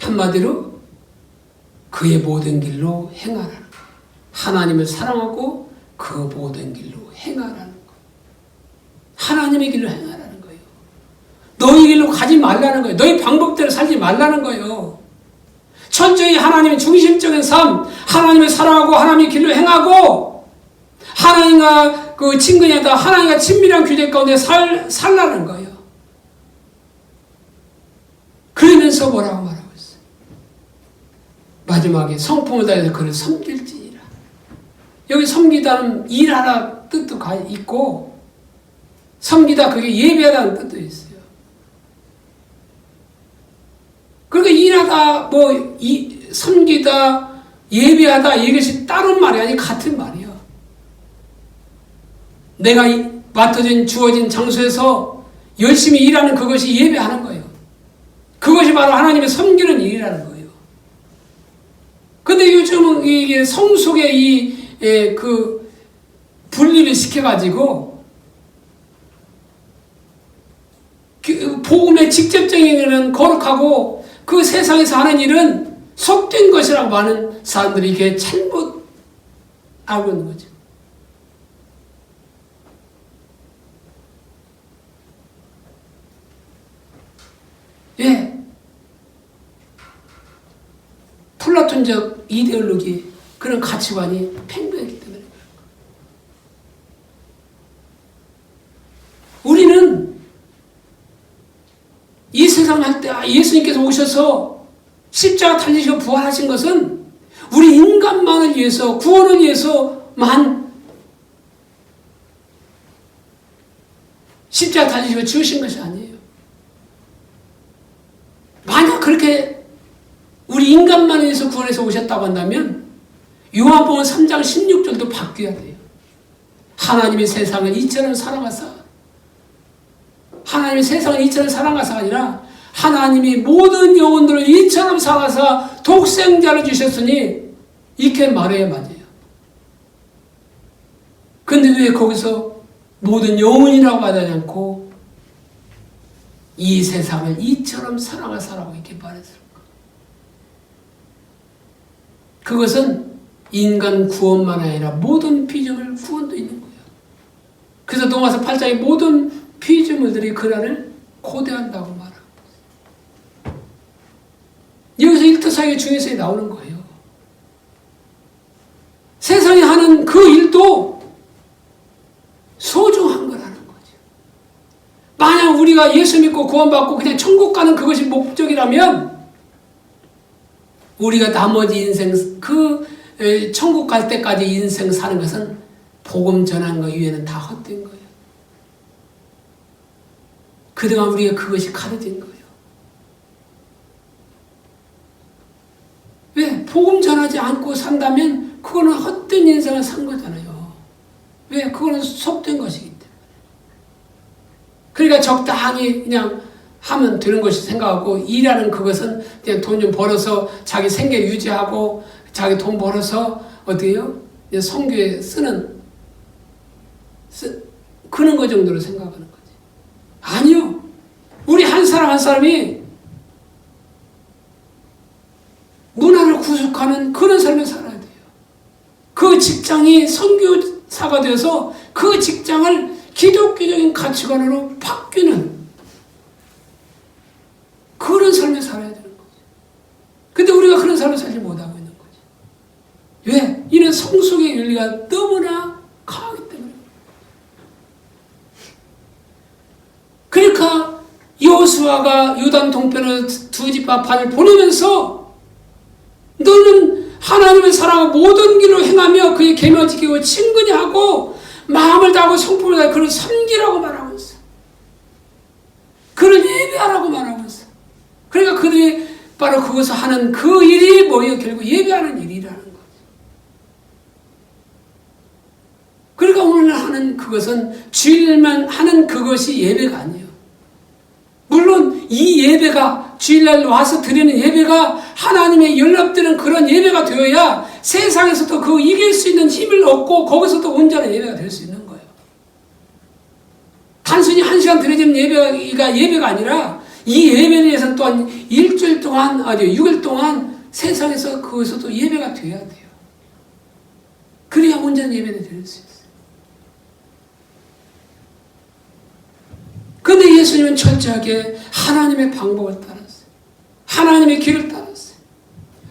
한마디로 그의 모든 길로 행하라는 거예요. 하나님을 사랑하고 그 모든 길로 행하라는 거예요. 하나님의 길로 행하라는 거예요. 너희 길로 가지 말라는 거예요. 너희 방법대로 살지 말라는 거예요. 철저히 하나님의 중심적인 삶, 하나님을 사랑하고 하나님의 길로 행하고 하나님과 그 친근하다, 하나님과 친밀한 규제 가운데 살라는 거예요. 그러면서 뭐라고 말하고 있어요? 마지막에 성품을 다해서 그를 섬길지니라. 여기 섬기다는 일하라 뜻도 있고 섬기다 그게 예배하다는 뜻도 있어요. 그러니까 일하다, 섬기다, 예배하다 이것이 다른 말이 아니 같은 말이에요. 내가 주어진 장소에서 열심히 일하는 그것이 예배하는 거예요. 그것이 바로 하나님의 섬기는 일이라는 거예요. 근데 요즘은 이게 성속에 그 분리를 시켜가지고 복음의 직접적인 일은 거룩하고 그 세상에서 하는 일은 속된 것이라고 많은 사람들이 이게 잘못 알고 있는 거죠. 예. 플라톤적 이데올로기, 그런 가치관이 팽배했기 때문에. 우리는 이 세상 할 때 예수님께서 오셔서 십자가 달리시고 부활하신 것은 우리 인간만을 위해서, 구원을 위해서만 십자가 달리시고 죽으신 것이 아니에요. 만약 그렇게 우리 인간만을 위해서 구원해서 오셨다고 한다면 요한복음 3장 16절도 바뀌어야 돼요. 하나님이 세상을 이처럼 사랑하사, 하나님이 세상을 이처럼 사랑하사가 아니라 하나님이 모든 영혼들을 이처럼 사랑하사 독생자를 주셨으니 이렇게 말해야 맞아요. 근데 왜 거기서 모든 영혼이라고 말하지 않고 이 세상을 이처럼 사랑하사라고 이렇게 말했을까? 그것은 인간 구원만 아니라 모든 피조물 구원도 있는 거예요. 그래서 로마서 8장의 모든 피조물들이 그날을 고대한다고 말합니다. 여기서 일터사역의 중요성이 나오는 거예요. 세상에 하는 그 일도 소중한 거라는 거죠. 만약 우리가 예수 믿고 구원받고 그냥 천국 가는 그것이 목적이라면 우리가 나머지 인생, 천국 갈 때까지 인생 사는 것은 복음 전하는 것 이외에는 다 헛된 거예요. 그동안 우리가 그것이 가려진 거예요. 왜? 복음 전하지 않고 산다면 그거는 헛된 인생을 산 거잖아요. 왜? 그거는 속된 것이기 때문에. 그러니까 적당히 그냥 하면 되는 것이 생각하고, 일하는 그것은 그냥 돈 좀 벌어서 자기 생계 유지하고 자기 돈 벌어서 어때요? 선교에 그런 거 정도로 생각하는 거지. 아니요. 우리 한 사람 한 사람이 문화를 구속하는 그런 삶을 살아야 돼요. 그 직장이 선교사가 되어서 그 직장을 기독교적인 가치관으로 바뀌는 그런 삶을 살아야 되는 거죠. 근데 우리가 그런 삶을 살지 못하고 있는 거죠. 왜? 이는 성숙의 윤리가 너무나 강하기 때문에. 그러니까 여호수아가 요단 동편을 두 지파 반을 보내면서 너는 하나님을 사랑하고 모든 길로 행하며 그의 계명을 지키고 친근히 하고 마음을 다하고 성품을 다하고 그를 섬기라고 말하고 있어. 그를 예배하라고 말하고 있어. 그러니까 그들이 바로 그것을 하는 그 일이 뭐예요? 결국 예배하는 일이라는 거죠. 그러니까 오늘 하는 그것은 주일만 하는 그것이 예배가 아니에요. 물론 이 예배가 주일날 와서 드리는 예배가 하나님의 연락되는 그런 예배가 되어야 세상에서도 그 이길 수 있는 힘을 얻고 거기서도 온전한 예배가 될 수 있는 거예요. 단순히 1시간 드려지는 예배가 아니라 이 예배를 위해서는 또한 일주일 동안, 6일 동안 세상에서 거기서도 예배가 돼야 돼요. 그래야 온전한 예배를 드릴 수 있어요. 그런데 예수님은 철저하게 하나님의 방법을 따랐어요. 하나님의 길을 따랐어요.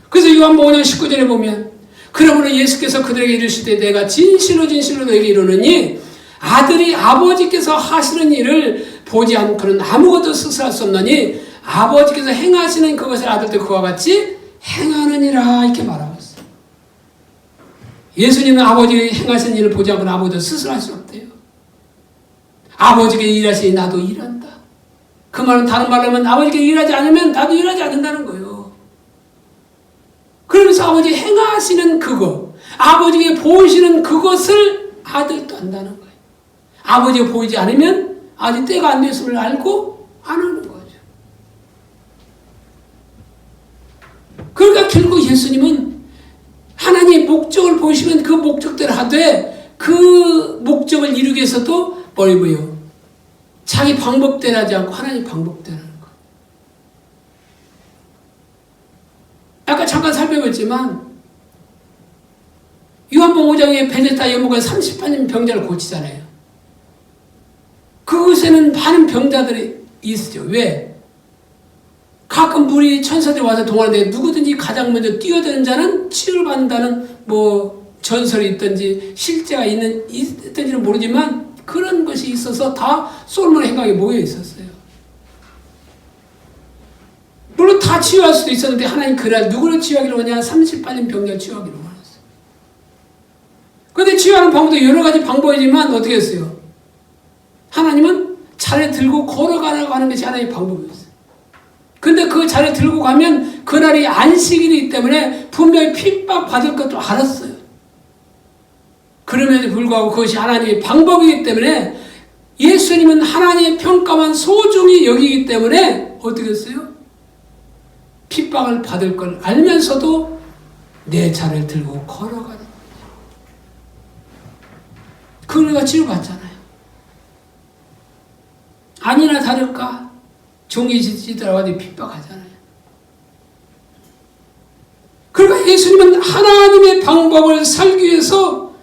그래서 요한복음 5장 19절에 보면 그러므로 예수께서 그들에게 이르시되 내가 진실로 진실로 너에게 이르노니 아들이 아버지께서 하시는 일을 보지 않고는 아무것도 스스로 할 수 없나니 아버지께서 행하시는 그것을 아들도 그와 같이 행하느니라 이렇게 말하고 있어요. 예수님은 아버지의 행하시는 일을 보지 않고는 아무것도 스스로 할 수 없대요. 아버지께 일하시니 나도 일한다. 그 말은 다른 말로 하면 아버지께 일하지 않으면 나도 일하지 않는다는 거예요. 그러면서 아버지 행하시는 그거, 아버지께 보이시는 그것을 아들도 한다는 거예요. 아버지가 보이지 않으면 아직 때가 안 됐음을 알고 안 하는 거죠. 그러니까 결국 예수님은 하나님의 목적을 보시면 그 목적대로 하되 그 목적을 이루기 위해서도 뭐예요? 자기 방법대로 하지 않고 하나님 방법대로 하는 거. 아까 잠깐 살펴봤지만 요한복음 5장에 베데스다 연못가 38년 병자를 고치잖아요. 그곳에는 많은 병자들이 있었죠. 왜? 가끔 물이 천사들이 와서 동원하는데 누구든지 가장 먼저 뛰어드는 자는 치유를 받는다는 전설이 있든지 실제가 있든지는 모르지만 그런 것이 있어서 다 솔로몬의 행각에 모여 있었어요. 물론 다 치유할 수도 있었는데 하나님 그날 누구를 치유하기로 하냐? 38년 병자를 치유하기로 하셨어요. 그런데 치유하는 방법도 여러 가지 방법이지만 어떻게 했어요? 하나님은 자리에 들고 걸어가라고 하는 것이 하나님의 방법이었어요. 근데 그 자리에 들고 가면 그날이 안식일이기 때문에 분명히 핍박받을 것도 알았어요. 그럼에도 불구하고 그것이 하나님의 방법이기 때문에 예수님은 하나님의 평가만 소중히 여기기 때문에 어떻게 했어요? 핍박을 받을 걸 알면서도 내 자리를 들고 걸어가는 거예요. 그걸 우리가 치유받잖아요. 아니나 다를까 종이 지더라도 핍박하잖아요. 그러니까 예수님은 하나님의 방법을 살기 위해서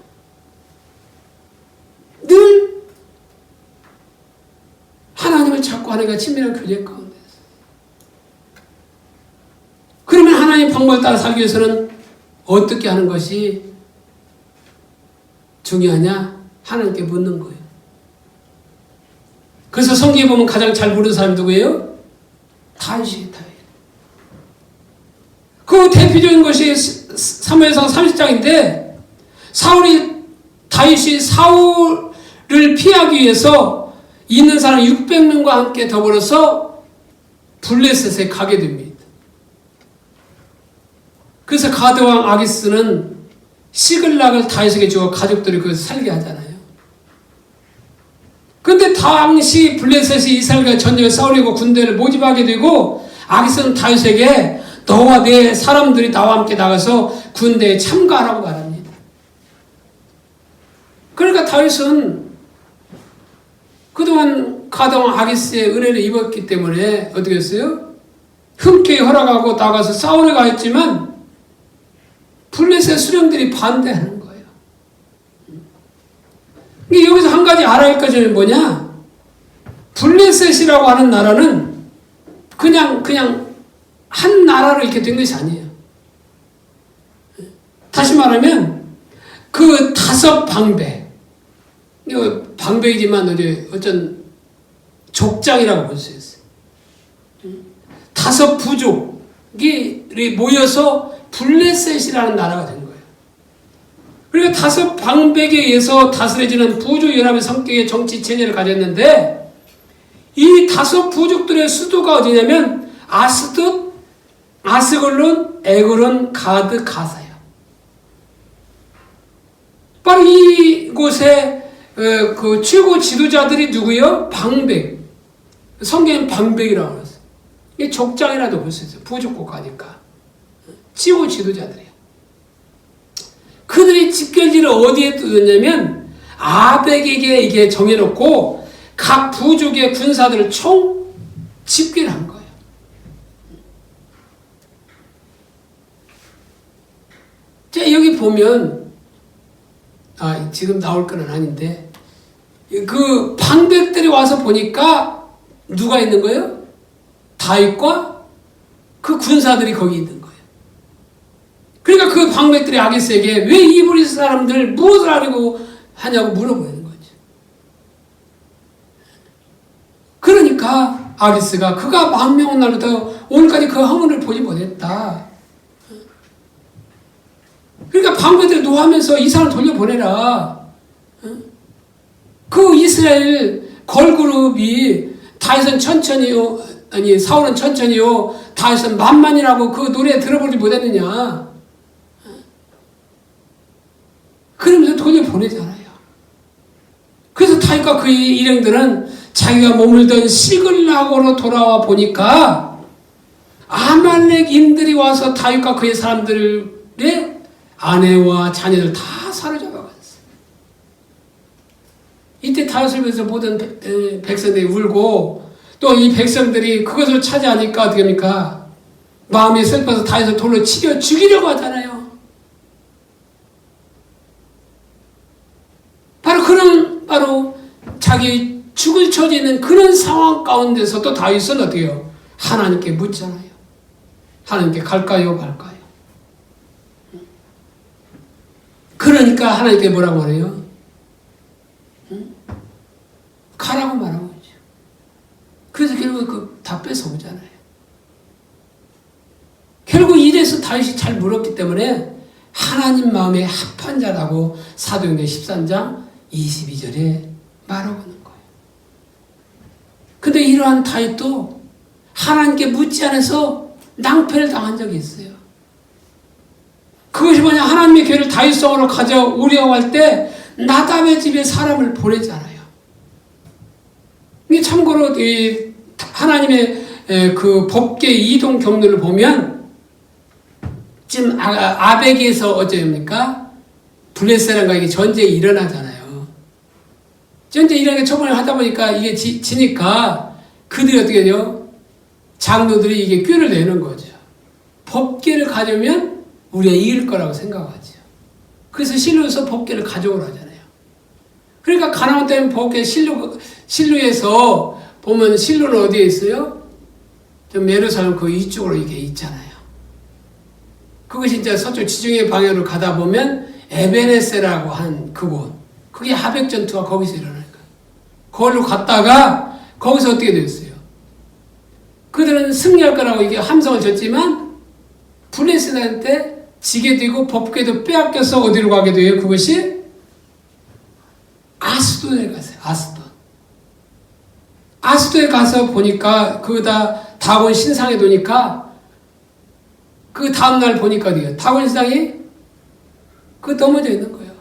늘 하나님을 찾고 하나님과 친밀한 교제 가운데 그러면 하나님의 방법을 따라 살기 위해서는 어떻게 하는 것이 중요하냐? 하나님께 묻는 거예요. 그래서 성경에 보면 가장 잘 부르는 사람이 누구예요? 다윗이에요. 그 대표적인 것이 사무엘상 30장인데 다윗이 사울을 피하기 위해서 있는 사람 600명과 함께 더불어서 블레셋에 가게 됩니다. 그래서 가드왕 아기스는 시글락을 다윗에게 주어 가족들이 그것을 살게 하잖아요. 근데 당시 블레셋이 이스라엘과 전쟁에 싸우려고 군대를 모집하게 되고 아기스는 다윗에게 너와 내 사람들이 나와 함께 나가서 군대에 참가하라고 말합니다. 그러니까 다윗은 그동안 가드왕 아기스의 은혜를 입었기 때문에 어떻게 했어요? 흔쾌히 허락하고 나가서 싸우려고 했지만 블레셋 수령들이 반대하는 거예요. 여기서 한 가지 알아야 할 것이 뭐냐? 블레셋이라고 하는 나라는 그냥 한 나라로 이렇게 된 것이 아니에요. 다시 말하면 그 5방백, 방백이지만 어쩐 족장이라고 볼 수 있어요. 5 부족이 모여서 블레셋이라는 나라가 된 거예요. 그러니까 5 방백에 의해서 다스려지는 부족 연합의 성격의 정치 체제를 가졌는데 이 5 부족들의 수도가 어디냐면 아스돗, 아스글론, 에그론, 가드, 가사예요. 바로 이곳의 그 최고 지도자들이 누구예요? 방백. 성경엔 방백이라고 했어요. 이 족장이라도 볼 수 있어요. 부족국가니까. 지구 지도자들이에요. 그들이 집결지를 어디에 두었냐면 아벡에게 이게 정해놓고 각 부족의 군사들을 총 집결한 거예요. 자, 여기 보면 지금 나올 건 아닌데 그 방백들이 와서 보니까 누가 있는 거예요? 다윗과 그 군사들이 거기 있는 거예요. 그러니까 그 방백들이 아기스에게 왜 이 무리 사람들 무엇을 하려고 하냐고 물어보는 거죠. 그러니까 아기스가 그가 망명한 날부터 오늘까지 그 허물을 보지 못했다. 그러니까 방백들이 노하면서 이 사람을 돌려보내라. 그 이스라엘 걸그룹이 다윗은 천천히요, 아니 사울은 천천히요, 다윗은 만만이라고 그 노래 들어보지 못했느냐. 그러면서 돌려보내잖아요. 그래서 다윗과 그의 일행들은 자기가 머물던 시글락으로 돌아와 보니까 아말렉인들이 와서 다윗과 그의 사람들의 아내와 자녀들 다 사로잡아 갔어요. 이때 다윗을 위해서 모든 백성들이 울고 또 이 백성들이 그것을 차지하니까 어떻게 합니까? 마음이 슬퍼서 다윗을 돌로 치려 죽이려고 하잖아요. 바로 자기 죽을 처지에 있는 그런 상황 가운데서 또 다윗은 어떻게 해요? 하나님께 묻잖아요. 하나님께 갈까요? 말까요? 그러니까 하나님께 뭐라고 말해요? 가라고 말하고 있죠. 그래서 결국 다 뺏어오잖아요. 결국 이래서 다윗이 잘 물었기 때문에 하나님 마음에 합한 자라고 사도행전 13장 22절에 말하고 있는 거예요. 근데 이러한 다윗도 하나님께 묻지 않아서 낭패를 당한 적이 있어요. 그것이 뭐냐, 하나님의 교회를 다윗성으로 가져오려고 할 때 나답의 집에 사람을 보내잖아요. 이게 참고로 이 하나님의 그 법계 이동 경로를 보면 지금 아벡에서 어째입니까? 블레셋과 이게 전쟁이 일어나잖아요. 전쟁이 일어나게 초반에 하다 보니까 이게 지니까 그들이 어떻게 돼요? 장로들이 이게 꾀를 내는 거죠. 법계를 가져오면 우리가 이길 거라고 생각하죠. 그래서 실로에서 법계를 가져오라 하잖아요. 그러니까 가나안 때는 법계 실로에서 보면 실로는 어디에 있어요? 좀 예루살렘 그 이쪽으로 이게 있잖아요. 그것이 이제 서쪽 지중해 방향으로 가다 보면 에베네세라고 한 그곳. 그게 아벡 전투가 거기서 일어나니까. 거기로 갔다가 거기서 어떻게 됐어요? 그들은 승리할 거라고 이게 함성을 쳤지만 블레셋한테 지게 되고 법궤도 빼앗겨서 어디로 가게 돼요? 그것이 아스돈에 갔어요. 아스돈에 가서 보니까 그다 다곤 신상에 도니까 그 다음날 보니까 어디요? 다곤 신상이 그 넘어져 있는 거예요.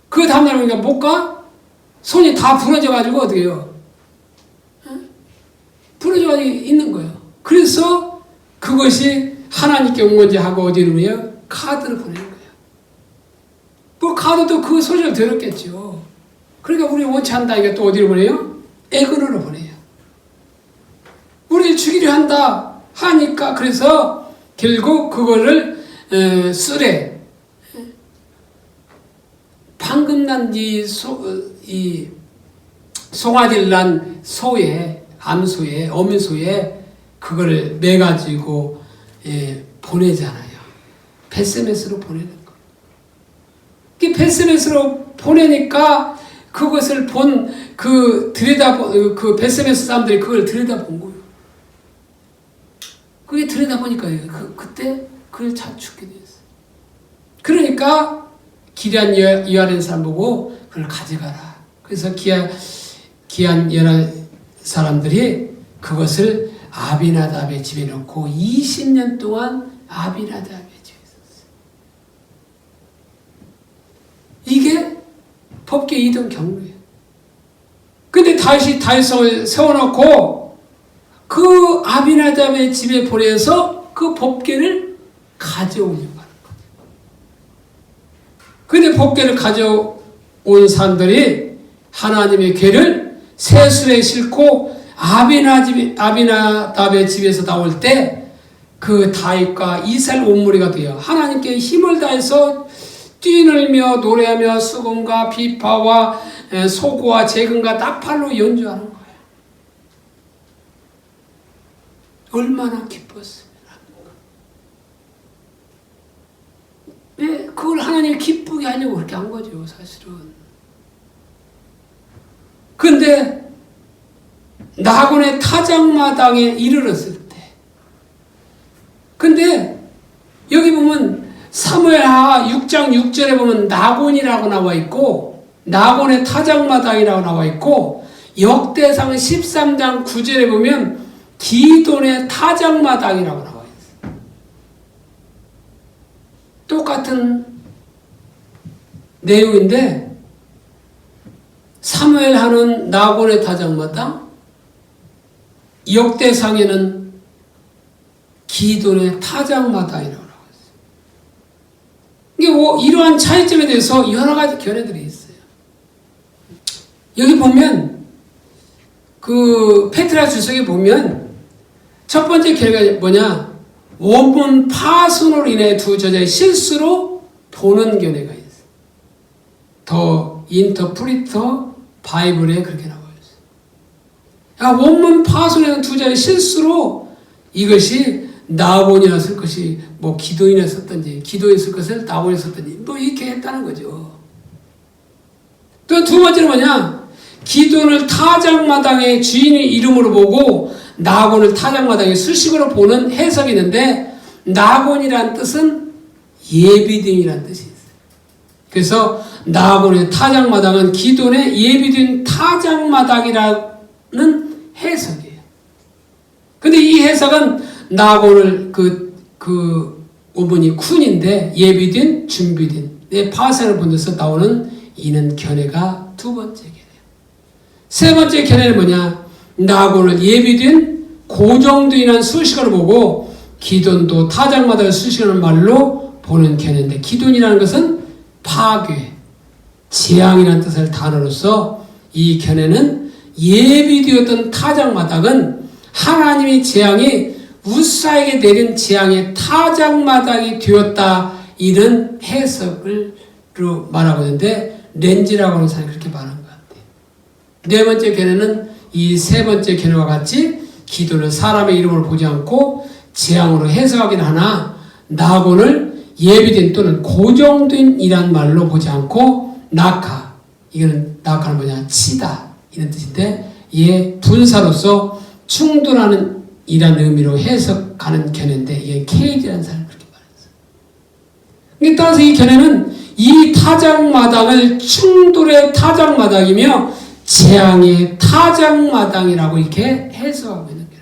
그 다음날 보니까 못 가? 손이 다 부러져가지고 어떻게 해요? 부러져가지고 있는 거예요. 그래서 그것이 하나님께 온 건지 하고 어디로 해요? 카드를 보내는 거예요. 그 카드도 그 소리를 들었겠죠. 그러니까 우리 원치 않다니까 또 어디로 보내요? 에그너로 보내요. 우리를 죽이려 한다 하니까 그래서 결국 그거를 쓰레 방금 난 이 송아지를 난 소에 암소에 어미소에 그거를 매가지고 보내잖아요. 베스메스로 보내는 거. 그 베스메스로 보내니까 그것을 그 베스메스 사람들이 그걸 들여다본 거예요. 그게 들여다보니까 그때 그걸 잘 죽게 되었어요. 그러니까 기리안 여아린 사람 보고 그걸 가져가라. 그래서 기안 여아린 사람들이 그것을 아비나답의 집에 놓고 20년 동안 아비나답의 집에 있었어요. 이게 법계 이동 경로예요. 근데 다윗이 다윗성을 세워놓고 그 아비나답의 집에 보내서 그 법궤를 가져오려고 하는 거죠. 근데 법궤를 가져온 사람들이 하나님의 궤를 세술에 싣고 아비나답의 집에서 나올 때 그 다윗과 이스라엘 온 무리가 되어 하나님께 힘을 다해서 뛰놀며 노래하며 수금과 비파와 소고와 재금과 나팔로 연주하는 거예요. 얼마나 기뻤으면 합니까? 왜 그걸 하나님이 기쁘게 하려고 그렇게 한 거죠, 사실은. 근데 나곤의 타작마당에 이르렀을 때, 근데 여기 보면 사무엘하 6장 6절에 보면 나곤이라고 나와 있고 나곤의 타작마당이라고 나와 있고 역대상 13장 9절에 보면 기돈의 타작마당이라고 나와 있어요. 똑같은 내용인데 사무엘하는 나곤의 타작마당, 역대상에는 기돈의 타작마당이라고 나와 있어요. 이게 이러한 차이점에 대해서 여러 가지 견해들이 있어요. 여기 보면 그 페트라 주석에 보면 첫 번째 견해가 뭐냐? 원문 파손으로 인해 두 저자의 실수로 보는 견해가 있어요. 더 인터프리터 바이블에 그렇게 나와 있어요. 원문 파손에는 두 저자의 실수로 이것이 나곤이라 쓸 것이 뭐 기도인에 썼든지 기도에 쓸 것을 나곤에 썼든지 뭐 이렇게 했다는 거죠. 또 두 번째는 뭐냐? 기돈을 타작마당의 주인의 이름으로 보고 나곤을 타작마당의 수식으로 보는 해석이 있는데 나곤이란 뜻은 예비된이라는 뜻이 있어요. 그래서 나곤의 타작마당은 기돈의 예비된 타작마당이라는 해석이에요. 근데 이 해석은 나곤을 원문이 쿤인데 예비된, 준비된 파생을 본데서 나오는 이는 견해가 두 번째 견해. 세 번째 견해는 뭐냐? 나곤을 예비된, 고정된이라는 수식어로 보고 기돈도 타작마당을 수식하는 말로 보는 견해인데 기돈이라는 것은 파괴, 재앙이라는 뜻을 단어로서 이 견해는 예비되었던 타작마당은 하나님의 재앙이 우사에게 내린 재앙의 타작마당이 되었다, 이런 해석을 말하고 있는데 렌지라고 하는 사람이 그렇게 말한 것 같아요. 네 번째 견해는 이 세 번째 견해와 같이 기도는 사람의 이름을 보지 않고 재앙으로 해석하긴 하나 나곤을 예비된 또는 고정된 이란 말로 보지 않고 낙하, 이거는 낙하는 뭐냐? 치다 이런 뜻인데 이에 분사로서 충돌하는 이란 의미로 해석하는 견해인데 이게 케이지라는 사람이 그렇게 말했어요. 따라서 이 견해는 이 타작마당을 충돌의 타작마당이며 재앙의 타작마당이라고 이렇게 해석하고 있는 견해입니다.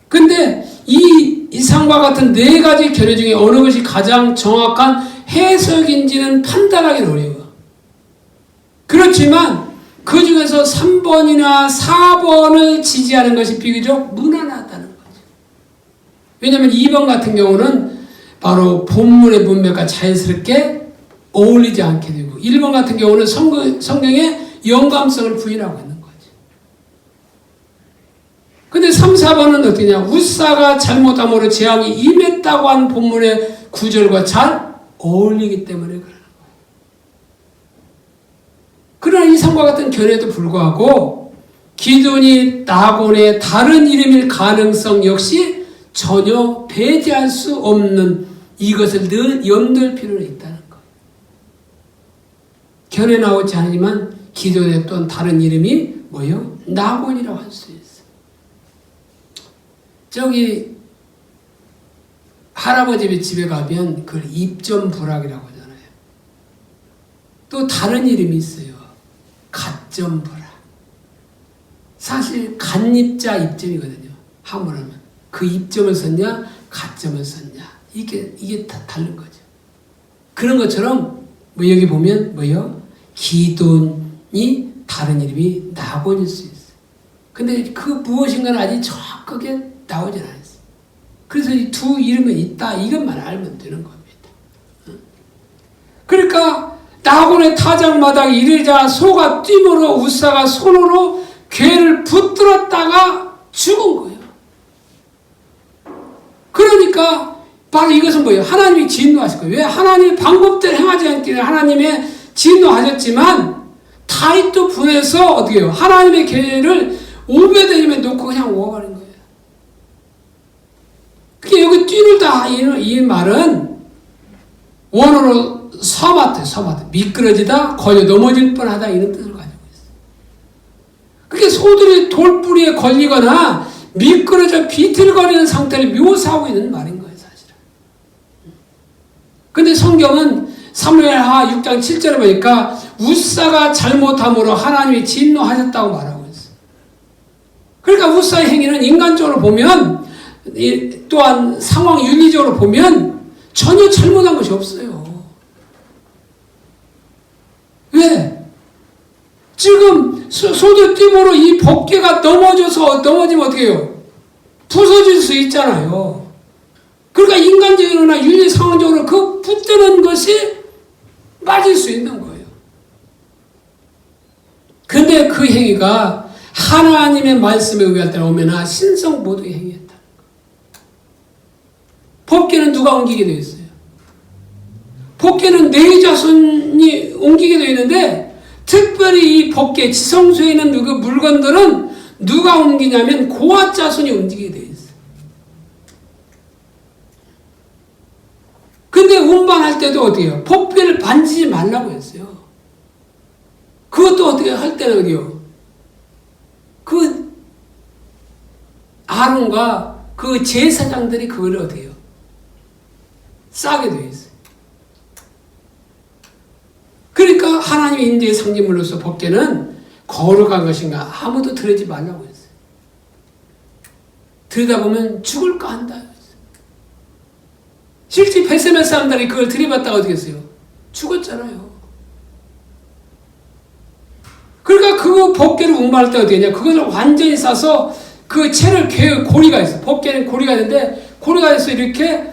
근데 이 이상과 같은 네 가지 견해 중에 어느 것이 가장 정확한 해석인지는 판단하기는 어려워요. 그렇지만 그 중에서 3번이나 4번을 지지하는 것이 비교적 무난하다는 거죠. 왜냐하면 2번 같은 경우는 바로 본문의 문맥과 자연스럽게 어울리지 않게 되고 1번 같은 경우는 성경에 영감성을 부인하고 있는 거죠. 근데 3, 4번은 어떠냐? 우사가 잘못함으로 재앙이 임했다고 한 본문의 구절과 잘 어울리기 때문에 그래요. 그러나 이 상과 같은 견해에도 불구하고 기돈이 나곤의 다른 이름일 가능성 역시 전혀 배제할 수 없는 이것을 늘 염두할 필요는 있다는 것. 견해 나오지 않지만 기돈의 또 다른 이름이 뭐요? 나곤이라고 할 수 있어요. 저기 할아버지 집에 가면 그걸 입점부락이라고 하잖아요. 또 다른 이름이 있어요. 갓점부락. 사실 간입자 입점이거든요. 한문을 하면 그 입점을 썼냐 갓점을 썼냐 이게 다 다른 거죠. 그런 것처럼 뭐 여기 보면 뭐요? 기돈이 다른 이름이 나곤일 수 있어요. 근데 그 무엇인가는 아직 정확하게 나오진 않았어요. 그래서 이 두 이름은 있다. 이것만 알면 되는 겁니다. 그러니까 나곤의 타작마당에 이르자 소가 띠므로 우사가 손으로 괴를 붙들었다가 죽은 거예요. 그러니까 바로 이것은 뭐예요? 하나님이 진노하실 거예요. 왜? 하나님이 방법대로 행하지 않기를 하나님의 진노하셨지만 다윗도 분해서 어떻게 해요? 하나님의 계획을 오베데돔에 놓고 그냥 오버버린 거예요. 그게 여기 뛰놀다 이 말은 원어로 서마트 미끄러지다 걸려 넘어질 뻔하다 이런 뜻을 가지고 있어요. 그게 소들이 돌뿌리에 걸리거나 미끄러져 비틀거리는 상태를 묘사하고 있는 말인 거예요, 사실은. 근데 성경은 사무엘하 6장 7절에 보니까 우사가 잘못함으로 하나님이 진노하셨다고 말하고 있어요. 그러니까 우사의 행위는 인간적으로 보면 또한 상황 윤리적으로 보면 전혀 잘못한 것이 없어요. 왜? 지금 소들 띠므로 이 법궤가 넘어지면 어떻게 해요? 부서질 수 있잖아요. 그러니까 인간적으로나 윤리 상황적으로 그 붙드는 것이 빠질 수 있는 거예요. 근데 그 행위가 하나님의 말씀에 의할 때 오면은 신성 모두의 행위였다. 법궤는 누가 옮기게 되어 있어요? 법궤는 네 자손이 옮기게 되어 있는데 특별히 이 법궤 지성소에 있는 그 물건들은 누가 옮기냐면 고앗 자손이 옮기게 되어 있어요. 근데 운반할 때도 어떻게 해요? 법궤를 만지지 말라고 했어요. 그것도 어떻게 할 때는 어디요? 그 아론과 그 제사장들이 그거를 어떻게 해요? 싸게 되어 있어요. 그러니까 하나님의 인재의 상징물로서 법궤는 거룩한 것인가 아무도 들이지 말라고 했어요. 들여다보면 죽을까 한다. 실제 베세메 사람들이 그걸 들이받다가 어떻게 했어요? 죽었잖아요. 그러니까 그 법궤를 운반할 때 어떻게 했냐? 그것을 완전히 싸서 그 채를 고리가 있어. 법궤는 고리가 있는데 고리가 있어 이렇게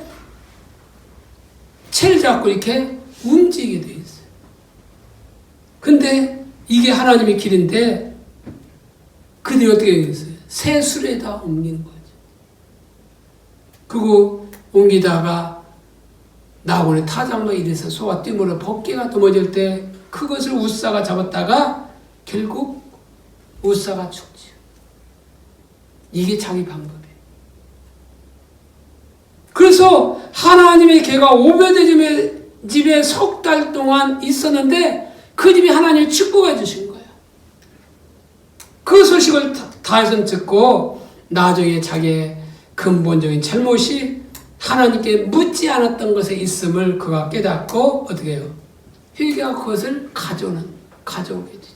채를 잡고 이렇게 움직이게 돼 있어요. 근데 이게 하나님의 길인데 그들이 어떻게 했어요? 새 수레에다 옮기는 거죠. 그거 옮기다가 나곤의 타작마에 이래서 소가 띠므로 법궤가 넘어질 때 그것을 우사가 잡았다가 결국 우사가 죽죠. 이게 자기 방법이에요. 그래서 하나님의 개가 오베데돔의 집에 석 달 동안 있었는데 그 집이 하나님이 축복해 주신 거예요. 그 소식을 다윗은 듣고 나중에 자기의 근본적인 잘못이 하나님께 묻지 않았던 것에 있음을 그가 깨닫고 어떻게 해요? 회개가 그것을 가져오게 되잖아요.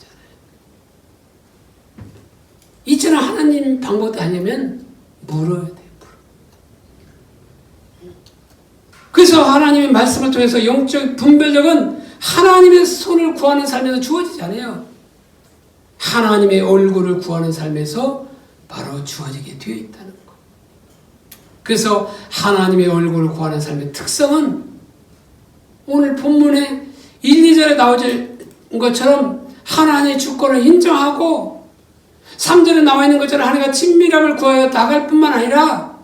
이처럼 하나님 방법도 아니면 물어야 돼요. 그래서 하나님의 말씀을 통해서 영적 분별력은 하나님의 손을 구하는 삶에서 주어지지 않아요. 하나님의 얼굴을 구하는 삶에서 바로 주어지게 되어 있다는 것. 그래서 하나님의 얼굴을 구하는 삶의 특성은 오늘 본문에 1, 2절에 나오는 것처럼 하나님의 주권을 인정하고 3절에 나와 있는 것처럼 하나님과 친밀함을 구하여 나갈 뿐만 아니라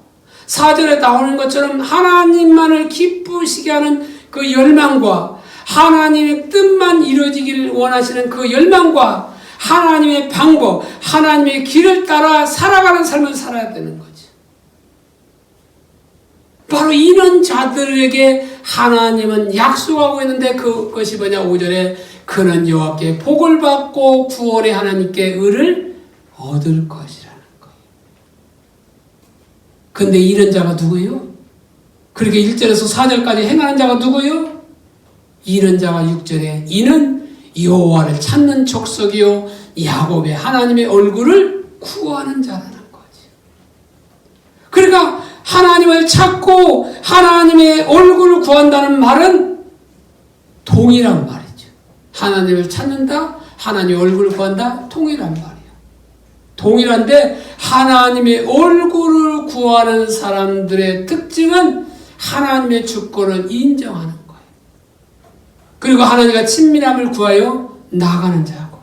4절에 나오는 것처럼 하나님만을 기쁘시게 하는 그 열망과 하나님의 뜻만 이루어지기를 원하시는 그 열망과 하나님의 방법, 하나님의 길을 따라 살아가는 삶을 살아야 되는 거죠. 바로 이런 자들에게 하나님은 약속하고 있는데 그것이 뭐냐? 5절에 그는 여호와께 복을 받고 구원의 하나님께 의를 얻을 것이라는 거예요. 근데 이런 자가 누구예요? 그렇게 1절에서 4절까지 행하는 자가 누구예요? 이런 자가 6절에 이는 여호와를 찾는 족속이요 야곱의 하나님의 얼굴을 구하는 자라는 거지. 그러니까 하나님을 찾고 하나님의 얼굴을 구한다는 말은 동일한 말이죠. 하나님을 찾는다, 하나님의 얼굴을 구한다, 동일한 말이에요. 동일한데 하나님의 얼굴을 구하는 사람들의 특징은 하나님의 주권을 인정하는 거예요. 그리고 하나님과 친밀함을 구하여 나가는 자고,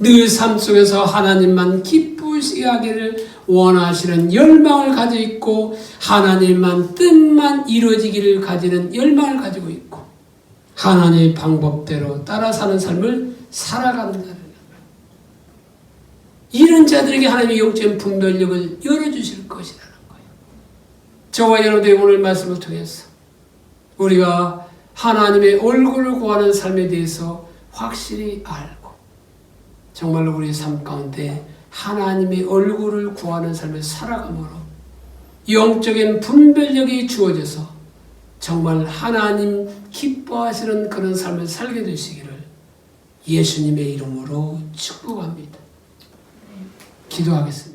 늘 삶 속에서 하나님만 기쁘시게 하기를 원하시는 열망을 가지고 있고, 하나님만 뜻만 이루어지기를 가지는 열망을 가지고 있고, 하나님의 방법대로 따라 사는 삶을 살아간다는 거예요. 이런 자들에게 하나님의 영적인 분별력을 열어주실 것이라는 거예요. 저와 여러분들의 오늘 말씀을 통해서 우리가 하나님의 얼굴을 구하는 삶에 대해서 확실히 알고, 정말로 우리의 삶 가운데 하나님의 얼굴을 구하는 삶을 살아감으로 영적인 분별력이 주어져서 정말 하나님 기뻐하시는 그런 삶을 살게 되시기를 예수님의 이름으로 축복합니다. 기도하겠습니다.